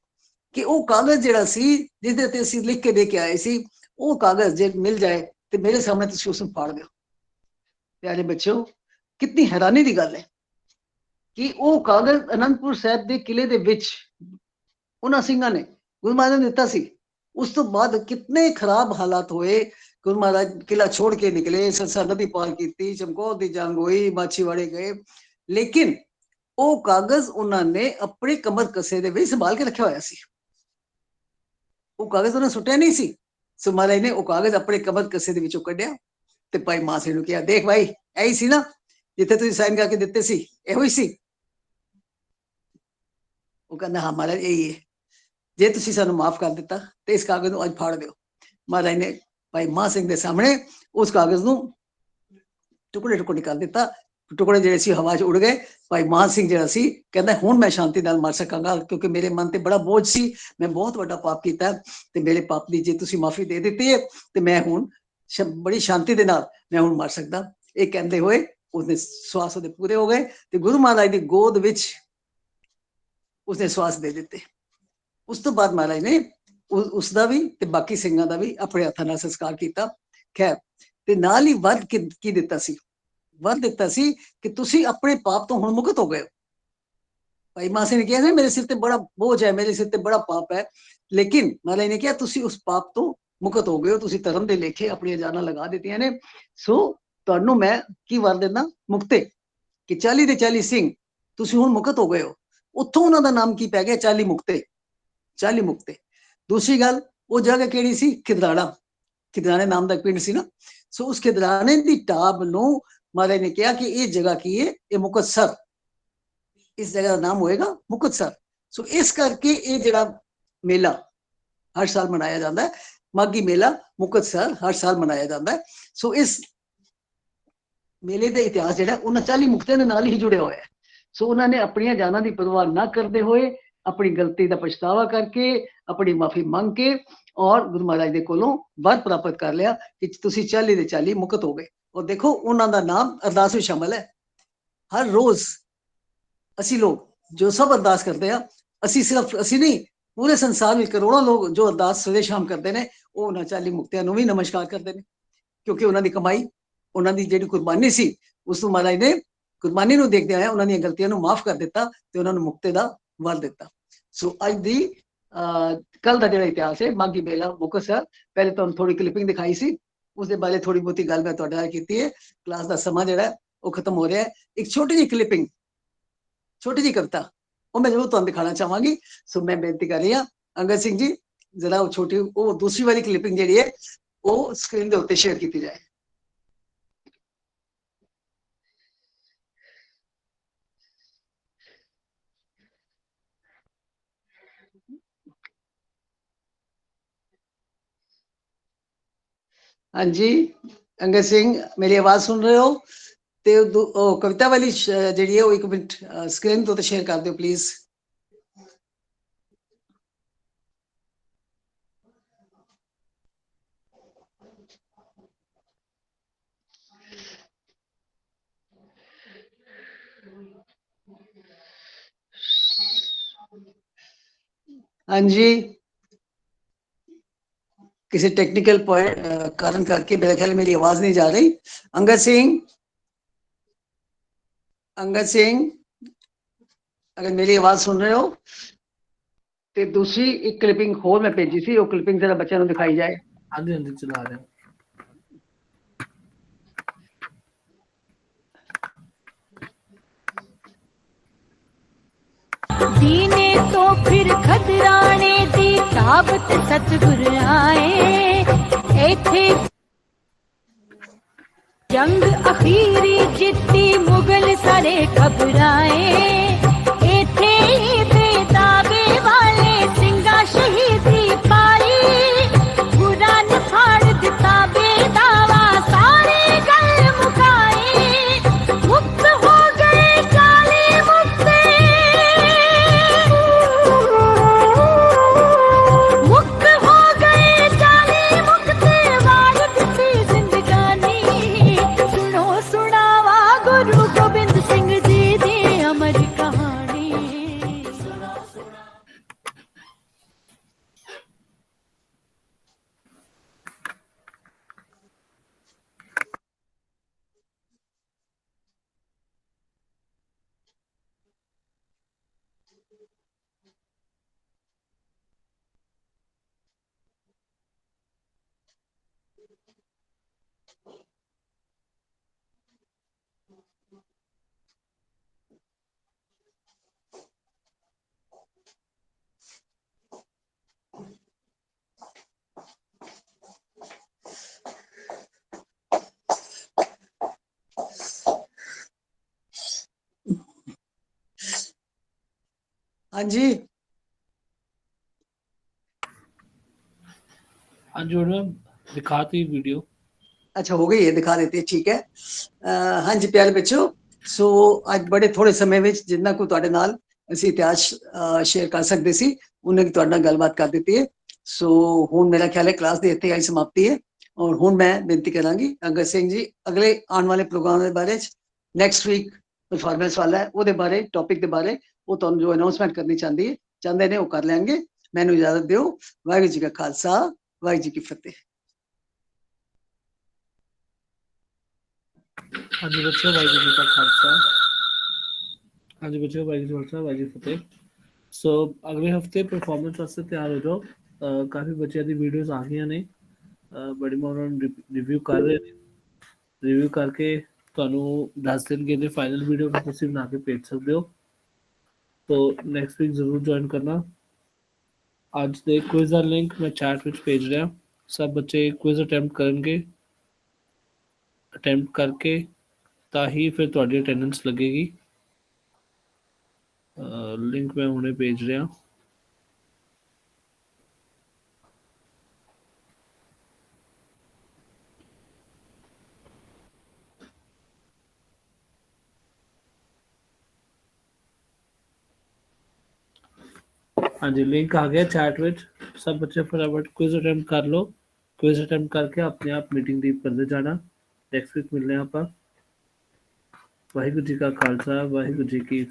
S3: ਕਿ ਉਹ ਕਾਗਜ਼ ਜਿਹੜਾ ਸੀ ਜਿਹਦੇ ਤੇ ਅਸੀਂ ਲਿਖ ਕੇ ਦੇ ਕੇ ਆਏ ਸੀ, ਉਹ ਕਾਗਜ਼ ਜੇ ਮਿਲ ਜਾਏ ਤੇ ਮੇਰੇ ਸਾਹਮਣੇ ਤੁਸੀਂ ਉਸ ਨੂੰ ਫਾੜ ਦਿਓ। ਪਿਆਰੇ ਬੱਚਿਓ, ਕਿੰਨੀ ਹੈਰਾਨੀ ਦੀ ਗੱਲ ਹੈ ਕਿ ਉਹ ਕਾਗਜ਼ ਅਨੰਦਪੁਰ ਸਾਹਿਬ ਦੇ ਕਿਲੇ ਦੇ ਵਿੱਚ ਉਹਨਾਂ ਸਿੰਘਾਂ ਨੇ ਗੁਰੂ ਮਹਾਰਾਜ ਨੇ ਦਿੱਤਾ ਸੀ। ਉਸ ਤੋਂ ਬਾਅਦ ਕਿਤਨੇ ਖਰਾਬ ਹਾਲਾਤ ਹੋਏ, ਗੁਰੂ ਮਹਾਰਾਜ ਕਿਲਾ ਛੋੜ ਕੇ ਨਿਕਲੇ, ਸਰਸਾ ਨਦੀ ਪਾਰ ਕੀਤੀ, ਚਮਕੌਰ ਦੀ ਜੰਗ ਹੋਈ, ਮਾਛੀਵਾੜੇ ਗਏ, ਲੇਕਿਨ ਉਹ ਕਾਗਜ਼ ਉਹਨਾਂ ਨੇ ਆਪਣੇ ਕਮਰ ਕਸੇ ਦੇ ਵਿੱਚ ਸੰਭਾਲ ਕੇ ਰੱਖਿਆ ਹੋਇਆ ਸੀ। ਉਹ ਕਾਗਜ਼ ਉਹਨਾਂ ਸੁੱਟਿਆ ਨਹੀਂ ਸੀ। ਸੋ ਮਹਾਰਾਜ ਨੇ ਉਹ ਕਾਗਜ਼ ਆਪਣੇ ਕਮਰ ਕਸੇ ਦੇ ਵਿੱਚੋਂ ਕੱਢਿਆ ਤੇ ਭਾਈ ਮਾਨ ਸਿੰਘ ਨੂੰ ਕਿਹਾ, ਦੇਖ ਭਾਈ, ਇਹੀ ਸੀ ਨਾ ਜਿੱਥੇ ਤੁਸੀਂ ਸਾਈਨ ਕਰਕੇ ਦਿੱਤੇ ਸੀ, ਇਹੋ ਹੀ ਸੀ। ਉਹ ਕਹਿੰਦਾ, ਹਾਂ ਮਹਾਰਾਜ ਇਹੀ ਹੈ, ਜੇ ਤੁਸੀਂ ਸਾਨੂੰ ਮਾਫ ਕਰ ਦਿੱਤਾ ਤੇ ਇਸ ਕਾਗਜ਼ ਨੂੰ ਅੱਜ ਫਾੜ ਦਿਓ। ਮਹਾਰਾਜ ਨੇ ਭਾਈ ਮਾਨ ਸਿੰਘ ਦੇ ਸਾਹਮਣੇ ਉਸ ਕਾਗਜ਼ ਨੂੰ ਟੁਕੜੇ ਟੁਕੜੇ ਕਰ ਦਿੱਤਾ ਟੁਕੜੇ ਜਿਹੜੇ ਸੀ ਹਵਾ 'ਚ ਉੱਡ ਗਏ। ਭਾਈ ਮਾਨ ਸਿੰਘ ਜਿਹੜਾ ਸੀ ਕਹਿੰਦਾ ਹੁਣ ਮੈਂ ਸ਼ਾਂਤੀ ਨਾਲ ਮਰ ਸਕਾਂਗਾ, ਕਿਉਂਕਿ ਮੇਰੇ ਮਨ ਤੇ ਬੜਾ ਬੋਝ ਸੀ, ਮੈਂ ਬਹੁਤ ਵੱਡਾ ਪਾਪ ਕੀਤਾ ਤੇ ਮੇਰੇ ਪਾਪ ਦੀ ਜੇ ਤੁਸੀਂ ਮਾਫੀ ਦੇ ਦਿੱਤੀ ਹੈ ਤੇ ਮੈਂ ਹੁਣ ਬੜੀ ਸ਼ਾਂਤੀ ਦੇ ਨਾਲ ਮੈਂ ਹੁਣ ਮਰ ਸਕਦਾ। ਇਹ ਕਹਿੰਦੇ ਹੋਏ ਉਸਨੇ ਸਵਾਸ ਉਹਦੇ ਪੂਰੇ ਹੋ ਗਏ ਤੇ ਗੁਰੂ ਮਹਾਰਾਜ ਦੀ ਗੋਦ ਵਿੱਚ ਉਸਨੇ ਸਵਾਸ ਦੇ ਦਿੱਤੇ। ਉਸ ਤੋਂ ਬਾਅਦ ਮਹਾਰਾਜ ਨੇ ਉਸ ਦਾ ਵੀ ਤੇ ਬਾਕੀ ਸਿੰਘਾਂ ਦਾ ਵੀ ਆਪਣੇ ਹੱਥਾਂ ਨਾਲ ਸੰਸਕਾਰ ਕੀਤਾ। ਖੈਰ, ਤੇ ਨਾਲ ਹੀ ਵਰ ਕੀ ਦਿੱਤਾ ਸੀ, ਵਰ ਦਿੱਤਾ ਸੀ ਕਿ ਤੁਸੀਂ ਆਪਣੇ ਪਾਪ ਤੋਂ ਹੁਣ ਮੁਕਤ ਹੋ ਗਏ ਹੋ। ਭਾਈ ਮਾਨ ਸਿੰਘ ਨੇ ਕਿਹਾ ਮੇਰੇ ਸਿਰ ਤੇ ਬੜਾ ਬੋਝ ਹੈ, ਮੇਰੇ ਸਿਰ ਤੇ ਬੜਾ ਪਾਪ ਹੈ, ਲੇਕਿਨ ਮਹਾਰਾਜ ਨੇ ਕਿਹਾ ਤੁਸੀਂ ਉਸ ਪਾਪ ਤੋਂ ਮੁਕਤ ਹੋ ਗਏ ਹੋ, ਤੁਸੀਂ ਧਰਮ ਦੇ ਲੇਖੇ ਆਪਣੀਆਂ ਜਾਨਾਂ ਲਗਾ ਦਿੱਤੀਆਂ ਨੇ। ਸੋ ਤੁਹਾਨੂੰ ਮੈਂ ਕੀ ਵਰ ਦਿੰਦਾ, ਮੁਕਤੇ, ਕਿ 40 ਦੇ 40 ਸਿੰਘ ਤੁਸੀਂ ਹੁਣ ਮੁਕਤ ਹੋ ਗਏ ਹੋ। ਉੱਥੋਂ ਉਹਨਾਂ ਦਾ ਨਾਮ ਕੀ ਪੈ ਗਿਆ, 40 ਮੁਕਤੇ, 40 ਮੁਕਤੇ। ਦੂਸਰੀ ਗੱਲ, ਉਹ ਜਗ੍ਹਾ ਕਿਹੜੀ ਸੀ, ਖਿਦਰਾਣਾ, ਖਿਦਰਾਣੇ ਨਾਮ ਦਾ ਇੱਕ ਪਿੰਡ ਸੀ ਨਾ। ਸੋ ਉਸ ਖਿਦਰਾਣੇ ਦੀ ਢਾਬ ਨੂੰ ਮਹਾਰਾਜ ਨੇ ਕਿਹਾ ਕਿ ਇਹ ਜਗ੍ਹਾ ਕੀ ਹੈ, ਇਹ ਮੁਕਤਸਰ, ਇਸ ਜਗ੍ਹਾ ਦਾ ਨਾਮ ਹੋਏਗਾ ਮੁਕਤਸਰ। ਸੋ ਇਸ ਕਰਕੇ ਇਹ ਜਿਹੜਾ ਮੇਲਾ ਹਰ ਸਾਲ ਮਨਾਇਆ ਜਾਂਦਾ ਹੈ, ਮਾਘੀ ਮੇਲਾ ਮੁਕਤਸਰ ਹਰ ਸਾਲ ਮਨਾਇਆ ਜਾਂਦਾ ਹੈ। ਸੋ ਇਸ ਮੇਲੇ ਦਾ ਇਤਿਹਾਸ ਜਿਹੜਾ ਉਹਨਾਂ 40 ਮੁਕਤਿਆਂ ਦੇ ਨਾਲ ਹੀ ਜੁੜਿਆ ਹੋਇਆ ਹੈ। ਸੋ ਉਹਨਾਂ ਨੇ ਆਪਣੀਆਂ ਜਾਨਾਂ ਦੀ ਪਰਵਾਹ ਨਾ ਕਰਦੇ ਹੋਏ, ਆਪਣੀ ਗਲਤੀ ਦਾ ਪਛਤਾਵਾ ਕਰਕੇ, ਆਪਣੀ ਮਾਫੀ ਮੰਗ ਕੇ ਔਰ ਗੁਰੂ ਮਹਾਰਾਜ ਦੇ ਕੋਲੋਂ ਵਰ ਪ੍ਰਾਪਤ ਕਰ ਲਿਆ ਕਿ ਤੁਸੀਂ 40 ਦੇ 40 ਮੁਕਤ ਹੋ ਗਏ। ਔਰ ਦੇਖੋ ਉਹਨਾਂ ਦਾ ਨਾਮ ਅਰਦਾਸ ਵਿੱਚ ਸ਼ਾਮਲ ਹੈ। ਹਰ ਰੋਜ਼ ਅਸੀਂ ਲੋਕ ਜੋ ਸਭ ਅਰਦਾਸ ਕਰਦੇ ਆ, ਅਸੀਂ ਸਿਰਫ ਅਸੀਂ ਨਹੀਂ, ਪੂਰੇ ਸੰਸਾਰ ਵਿੱਚ ਕਰੋੜਾਂ ਲੋਕ ਜੋ ਅਰਦਾਸ ਸਵੇਰੇ ਸ਼ਾਮ ਕਰਦੇ ਨੇ, ਉਹ ਉਹਨਾਂ 40 ਮੁਕਤਿਆਂ ਨੂੰ ਵੀ ਨਮਸਕਾਰ ਕਰਦੇ ਨੇ, ਕਿਉਂਕਿ ਉਹਨਾਂ ਦੀ ਕਮਾਈ, ਉਹਨਾਂ ਦੀ ਜਿਹੜੀ ਕੁਰਬਾਨੀ ਸੀ, ਉਸ ਨੂੰ ਮਹਾਰਾਜ ਨੇ ਕੁਰਬਾਨੀ ਨੂੰ ਦੇਖਦੇ ਆਇਆ ਉਹਨਾਂ ਦੀਆਂ ਗਲਤੀਆਂ ਨੂੰ ਮਾਫ ਕਰ ਦਿੱਤਾ ਤੇ ਉਹਨਾਂ ਨੂੰ ਮੁਕਤੇ ਦਾ ਵਰ ਦਿੱਤਾ। ਸੋ ਅੱਜ ਦੀ ਕੱਲ ਦਾ ਜਿਹੜਾ ਇਤਿਹਾਸ ਹੈ ਮਾਘੀ ਮੇਲਾ ਮੁਕਤਸਰ, ਪਹਿਲੇ ਤੁਹਾਨੂੰ ਥੋੜੀ ਕਲਿੱਪਿੰਗ ਦਿਖਾਈ ਸੀ, ਉਸਦੇ ਬਾਰੇ ਥੋੜੀ ਬਹੁਤੀ ਗੱਲ ਮੈਂ ਤੁਹਾਡੇ ਨਾਲ ਕੀਤੀ ਹੈ। ਕਲਾਸ ਦਾ ਸਮਾਂ ਜਿਹੜਾ ਉਹ ਖਤਮ ਹੋ ਰਿਹਾ ਹੈ। ਇੱਕ ਛੋਟੀ ਜਿਹੀ ਕਲਿੱਪਿੰਗ, ਛੋਟੀ ਜਿਹੀ ਕਵਿਤਾ, ਉਹ ਮੈਂ ਜ਼ਰੂਰ ਤੁਹਾਨੂੰ ਦਿਖਾਣਾ ਚਾਹਾਂਗੀ। ਸੋ ਮੈਂ ਬੇਨਤੀ ਕਰ ਰਹੀ ਹਾਂ ਅੰਗਦ ਸਿੰਘ ਜੀ, ਜਰਾ ਉਹ ਛੋਟੀ, ਉਹ ਦੂਸਰੀ ਵਾਲੀ ਕਲਿੱਪਿੰਗ ਜਿਹੜੀ ਹੈ ਉਹ ਸਕਰੀਨ ਦੇ ਉੱਤੇ ਸ਼ੇਅਰ ਕੀਤੀ ਜਾਏ। हाँ जी, अंगद सिंह मेरी आवाज सुन रहे हो? तो कविता वाली जी है वो 1 मिनट स्क्रीन तो शेयर कर दो प्लीज। हाँ जी, किसी टेक्निकल कारण करके मेरे ख्याल मेरी आवाज नहीं जा रही। अंगद सिंह, अंगद सिंह अगर मेरी आवाज सुन रहे हो तो दूसरी एक क्लिपिंग होर मैं भेजी सी, वो क्लिपिंग जरा बच्चों को दिखाई जाए।
S6: हाँ जी, हाँ जी, चला रहे हैं।
S7: दीने तो फिर खदराने दी ताबत सतगुर आए, एथे जंग अखीरी जित्ती मुगल सारे घबराए, एथे ही बेदावे वाले सिंगा शहीदी पाई, कुरान फाड़ दिता बेदावा सारे गल मुकाए, मुक्त हो गए 40 मुक्ते, मुक्त हो गए 40 मुक्ते, वार दिती जिंदगानी, सुनो सुनावा गुरु गोबिंद सिंह जी दी अमर कहानी।
S3: हाँ जी,
S6: हाँ जी, उन्होंने दिखाती वीडियो।
S3: अच्छा हो गई है, दिखा देती है, ठीक है। हाँ जी प्यारे बच्चों, ਸੋ ਅੱਜ ਬੜੇ ਥੋੜੇ ਸਮੇਂ ਵਿੱਚ ਜਿੰਨਾ ਕੋ ਤੁਹਾਡੇ ਨਾਲ ਅਸੀਂ ਇਤਿਹਾਸ ਸ਼ੇਅਰ ਕਰ ਸਕਦੇ ਸੀ ਉਹਨੇ ਤੁਹਾਡੇ ਨਾਲ ਗੱਲਬਾਤ ਕਰ ਦਿੱਤੀ ਹੈ। ਸੋ ਹੁਣ ਮੇਰਾ ਖਿਆਲ ਹੈ ਕਲਾਸ ਦੀ ਇੱਥੇ ਆਈ ਸਮਾਪਤੀ ਹੈ। ਔਰ ਹੁਣ ਮੈਂ ਬੇਨਤੀ ਕਰਾਂਗੀ ਅੰਗਦ ਸਿੰਘ ਜੀ ਅਗਲੇ ਆਉਣ ਵਾਲੇ ਪ੍ਰੋਗਰਾਮ ਦੇ ਬਾਰੇ ਨੈਕਸਟ ਵੀਕ ਪਰਫਾਰਮੈਂਸ ਵਾਲਾ ਹੈ ਉਹਦੇ ਬਾਰੇ ਟੌਪਿਕ ਦੇ ਬਾਰੇ ਉਹ ਤੁਹਾਨੂੰ ਜੋ ਅਨਾਉਂਸਮੈਂਟ ਕਰਨੀ ਚਾਹੁੰਦੇ ਨੇ ਉਹ ਕਰ ਲੈਣਗੇ। ਮੈਨੂੰ ਇਜਾਜ਼ਤ ਦਿਓ। ਵਾਹਿਗੁਰੂ ਜੀ ਕਾ ਖਾਲਸਾ ਵਾਹਿਗੁਰੂ ਜੀ ਕੀ ਫਤਿਹ।
S6: ਹਾਂਜੀ ਬੱਚਿਓ ਵਾਹਿਗੁਰੂ ਜੀ ਕਾ ਖਾਲਸਾ। ਹਾਂਜੀ ਬੱਚਿਓ ਵਾਹਿਗੁਰੂ ਜੀ ਕਾ ਖਾਲਸਾ ਵਾਹਿਗੁਰੂ ਜੀ ਕੀ ਫਤਿਹ। ਸੋ ਅਗਲੇ ਹਫਤੇ ਪਰਫਾਰਮੈਂਸ ਵਾਸਤੇ ਤਿਆਰ ਹੋ ਜਾਓ। ਕਾਫੀ ਬੱਚਿਆਂ ਦੀ ਵੀਡੀਓਜ਼ ਆ ਗਈਆਂ ਨੇ। ਬੜੀ ਮੈਂ ਉਹਨਾਂ ਨੂੰ ਰਿਵਿਊ ਕਰ ਰਹੇ ਨੇ। ਰਿਵਿਊ ਕਰਕੇ ਤੁਹਾਨੂੰ ਦੱਸ ਦੇਣਗੇ ਤੇ ਫਾਈਨਲ ਵੀਡੀਓ ਤੁਸੀਂ ਬਣਾ ਕੇ ਭੇਜ ਸਕਦੇ ਹੋ। ਤੋ ਨੈਕਸਟ ਵੀਕ ਜ਼ਰੂਰ ਜੁਆਇਨ ਕਰਨਾ। ਅੱਜ ਦੇ ਕੁਇਜ਼ ਦਾ ਲਿੰਕ ਮੈਂ ਚੈਟ ਵਿੱਚ ਭੇਜ ਰਿਹਾ। ਸਭ ਬੱਚੇ ਕੁਇਜ਼ ਅਟੈਂਪਟ ਕਰਨਗੇ। ਅਟੈਂਪਟ ਕਰਕੇ ਤਾਂ ਹੀ ਫਿਰ ਤੁਹਾਡੀ ਅਟੈਂਡੈਂਸ ਲੱਗੇਗੀ। ਲਿੰਕ ਮੈਂ ਹੁਣੇ ਭੇਜ ਰਿਹਾ। ਹਾਂਜੀ ਲਿੰਕ ਆ ਗਿਆ ਚੈਟ ਵਿੱਚ। ਸਭ ਬੱਚੇ ਫਟਾਫਟ ਕੁਇਜ਼ ਅਟੈਂਪਟ ਕਰ ਲਓ। ਕੁਇਜ਼ ਅਟੈਂਪਟ ਕਰਕੇ ਆਪਣੇ ਆਪ ਮੀਟਿੰਗ ਦੀ ਕਰਦੇ ਜਾਣਾ। ਨੈਕਸਟ ਵੀਕ ਮਿਲਦੇ ਹਾਂ ਆਪਾਂ। ਵਾਹਿਗੁਰੂ ਜੀ ਕਾ ਖਾਲਸਾ ਵਾਹਿਗੁਰੂ ਜੀ ਕੀ